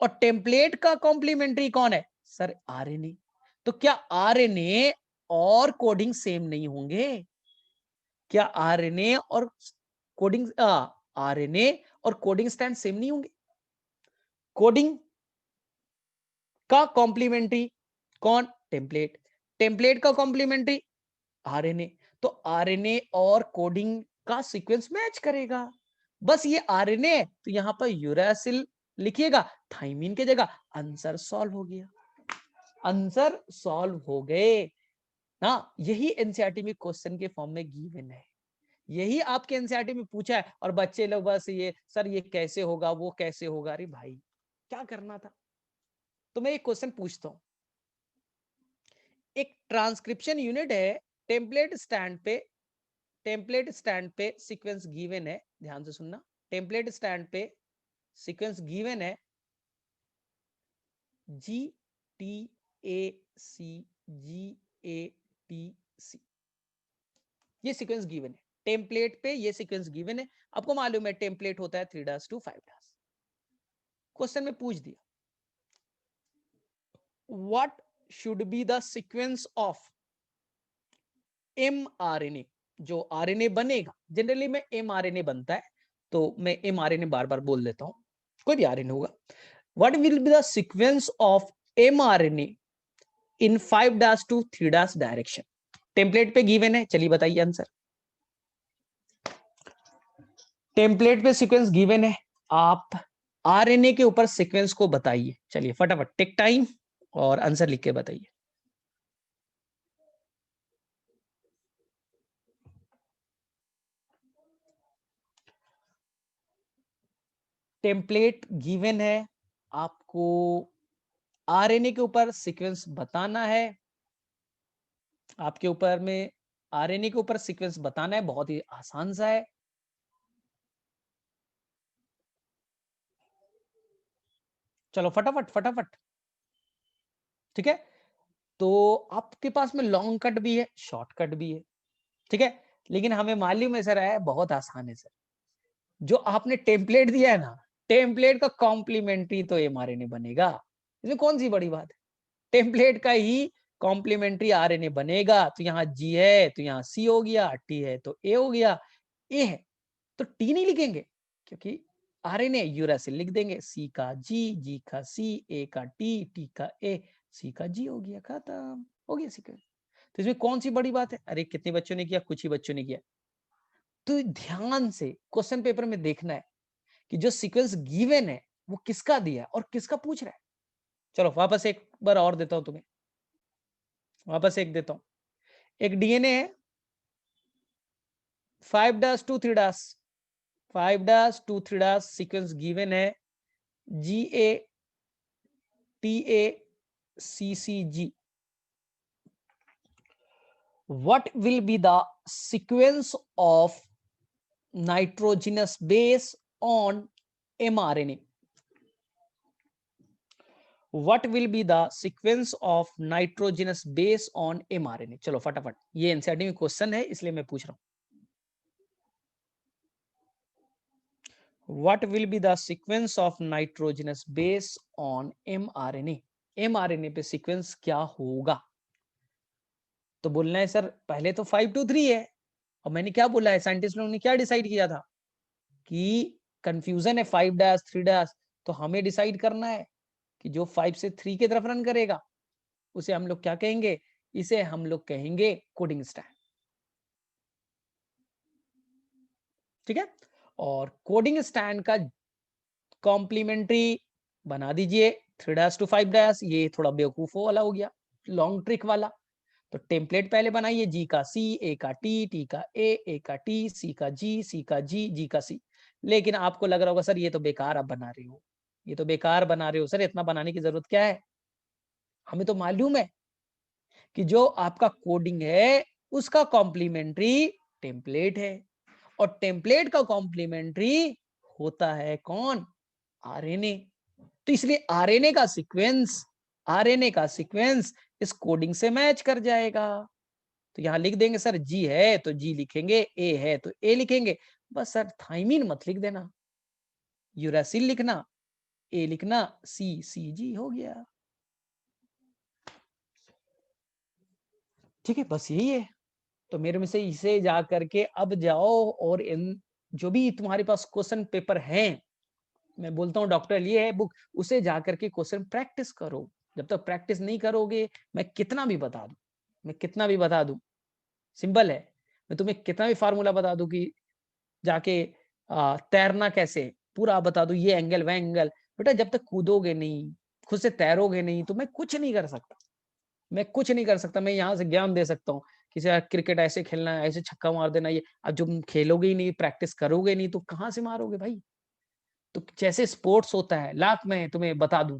और टेम्पलेट का कॉम्प्लीमेंट्री कौन है? Sir RNA. तो क्या आरएनए और कोडिंग सेम नहीं होंगे? क्या आरएनए और कोडिंग आरएनए और कोडिंग स्टैंड सेम नहीं होंगे? कोडिंग का कॉम्प्लीमेंट्री कौन? टेम्पलेट। टेम्पलेट का कॉम्प्लीमेंट्री आरएनए। तो आरएनए और कोडिंग का सीक्वेंस मैच करेगा। बस ये आरएनए है तो यहां पर यूरासिल लिखिएगा थाइमिन के जगह, आंसर सॉल्व हो गया, आंसर सॉल्व हो गए ना। यही एनसीईआरटी में क्वेश्चन के फॉर्म में गिवन है, यही आपके एनसीईआरटी में पूछा है, और बच्चे लोग बस ये सर ये कैसे होगा, वो कैसे होगा। अरे भाई क्या करना था? तो मैं एक क्वेश्चन पूछता हूं, एक ट्रांसक्रिप्शन यूनिट है, टेम्पलेट स्टैंड पे, टेम्पलेट स्टैंड पे सीक्वेंस गिवन है, ध्यान से सुनना, टेम्पलेट स्टैंड पे सीक्वेंस गिवन है GTAC, GATC, ये सीक्वेंस गिवन है टेम्पलेट पे, ये सीक्वेंस गिवन है। आपको मालूम है टेम्पलेट होता है 3' to 5'। क्वेश्चन में पूछ दिया what should be the sequence of mRNA, जो आरएनए बनेगा, जनरली में mRNA बनता है, तो मैं mRNA बार बार बोल देता हूं, कोई भी आरएनए होगा। What will be the sequence of mRNA in 5' to 3' direction? Template पे गिवन है, चलिए बताइए आंसर। टेम्पलेट पे सीक्वेंस गिवन है, आप आरएनए के ऊपर सीक्वेंस को बताइए। चलिए फटाफट टेक टाइम और आंसर लिख के बताइए। टेम्पलेट गिवन है, आपको आरएनए के ऊपर सीक्वेंस बताना है, आपके ऊपर में आरएनए के ऊपर सीक्वेंस बताना है, बहुत ही आसान सा है। चलो फटाफट फटाफट, ठीक है। तो आपके पास में लॉन्ग कट भी है, शॉर्ट कट भी है, ठीक है, लेकिन हमें मालूम है सर है बहुत आसान है सर। जो आपने टेम्पलेट दिया है ना, टेम्पलेट का कॉम्प्लीमेंट्री तो एमआरएनए बनेगा, इसमें कौन सी बड़ी बात है? टेम्पलेट का ही कॉम्प्लीमेंट्री आरएनए बनेगा, तो यहाँ जी है तो यहाँ सी हो गया, टी है तो ए हो गया, ए है तो टी नहीं लिखेंगे, क्योंकि आरएनए यूरासिल लिख देंगे, सी का जी, जी का सी, ए का टी, टी का ए, सी का जी, हो गया, खत्म, हो गया सीक्वेंस। तो इसमें कौन सी बड़ी बात है? अरे कितने बच्चों ने किया? कुछ ही बच्चों ने किया। तो ध्यान से क्वेश्चन पेपर में देखना है कि जो सीक्वेंस गिवन है वो किसका दिया है और किसका पूछ रहा है। चलो वापस एक बार और देता हूं तुम्हें, वापस एक देता हूं। एक डीएनए है 5' to 3', 5' to 3' सीक्वेंस गिवन है GATACCG। What will be the sequence of nitrogenous base on mRNA? What will be the sequence of nitrogenous base on mRNA? चलो फटाफट, ये एनसीईआरटी में क्वेश्चन है इसलिए मैं पूछ रहा हूं। What will be the sequence of nitrogenous base on mRNA? mRNA पे सीक्वेंस क्या होगा? तो बोलना है सर पहले तो 5 to 3 है, और मैंने क्या बोला है, साइंटिस्ट लोगों ने क्या डिसाइड किया था कि कंफ्यूजन है 5' 3', तो हमें डिसाइड करना है कि जो 5 से 3 की तरफ रन करेगा उसे हम लोग क्या कहेंगे? इसे हम लोग कहेंगे कोडिंग स्टैंड, ठीक है। और कोडिंग स्टैंड का कॉम्प्लीमेंट्री बना दीजिए 3' to 5', ये थोड़ा बेवकूफों वाला हो गया, लॉन्ग ट्रिक वाला। तो टेम्पलेट पहले बनाइए, जी का सी, ए का टी, टी का ए का टी, सी का जी, सी का जी, जी का सी। लेकिन आपको लग रहा होगा सर ये तो बेकार आप बना रहे हो, ये तो बेकार बना रहे हो सर, इतना बनाने की जरूरत क्या है? हमें तो मालूम है कि जो आपका कोडिंग है उसका कॉम्प्लीमेंट्री टेम्पलेट है, और टेम्पलेट का कॉम्प्लीमेंट्री होता है कौन? आरएनए। तो इसलिए आरएनए का सीक्वेंस इस कोडिंग से मैच कर जाएगा। तो यहां लिख देंगे सर जी है तो जी लिखेंगे, ए है तो ए लिखेंगे, बस सर थाइमीन मत लिख देना, यूरासिल लिखना, ए लिखना, सी सी जी हो गया। ठीक है, बस यही है। तो मेरे में से इसे जा करके अब जाओ और इन जो भी तुम्हारे पास क्वेश्चन पेपर हैं, मैं बोलता हूँ डॉक्टर ये है बुक, उसे जा करके क्वेश्चन प्रैक्टिस करो। जब तक प्रैक्टिस नहीं करोगे, मैं कितना भी बता दूं, मैं कितना भी बता दूं, सिंपल है, मैं तुम्हें कितना भी फार्मूला बता दूं कि जाके तैरना कैसे पूरा बता दूं, ये एंगल वह एंगल, बेटा जब तक कूदोगे नहीं, खुद से तैरोगे नहीं, तो मैं कुछ नहीं कर सकता, मैं कुछ नहीं कर सकता। मैं यहाँ से ज्ञान दे सकता हूँ कि यार क्रिकेट ऐसे खेलना है, ऐसे छक्का मार देना, ये अब जो खेलोगे ही नहीं, प्रैक्टिस करोगे नहीं, तो कहाँ से मारोगे भाई? तो जैसे स्पोर्ट्स होता है, लाख में तुम्हें बता दूं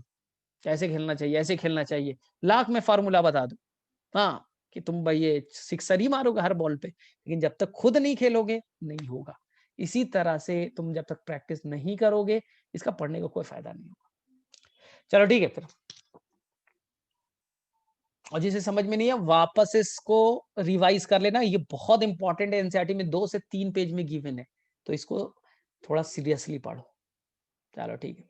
कैसे खेलना चाहिए, ऐसे खेलना चाहिए, लाख में फार्मूला बता दूं, हाँ, कि तुम भाई ये सिक्सर ही मारोगे हर बॉल पे, लेकिन जब तक खुद नहीं खेलोगे नहीं होगा। इसी तरह से तुम जब तक प्रैक्टिस नहीं करोगे, इसका पढ़ने का कोई फायदा नहीं होगा। चलो ठीक है फिर, और जिसे समझ में नहीं है वापस इसको रिवाइज कर लेना, ये बहुत इंपॉर्टेंट है, एनसीईआरटी में 2 से 3 पेज में गिवन है, तो इसको थोड़ा सीरियसली पढ़ो। चलो ठीक है।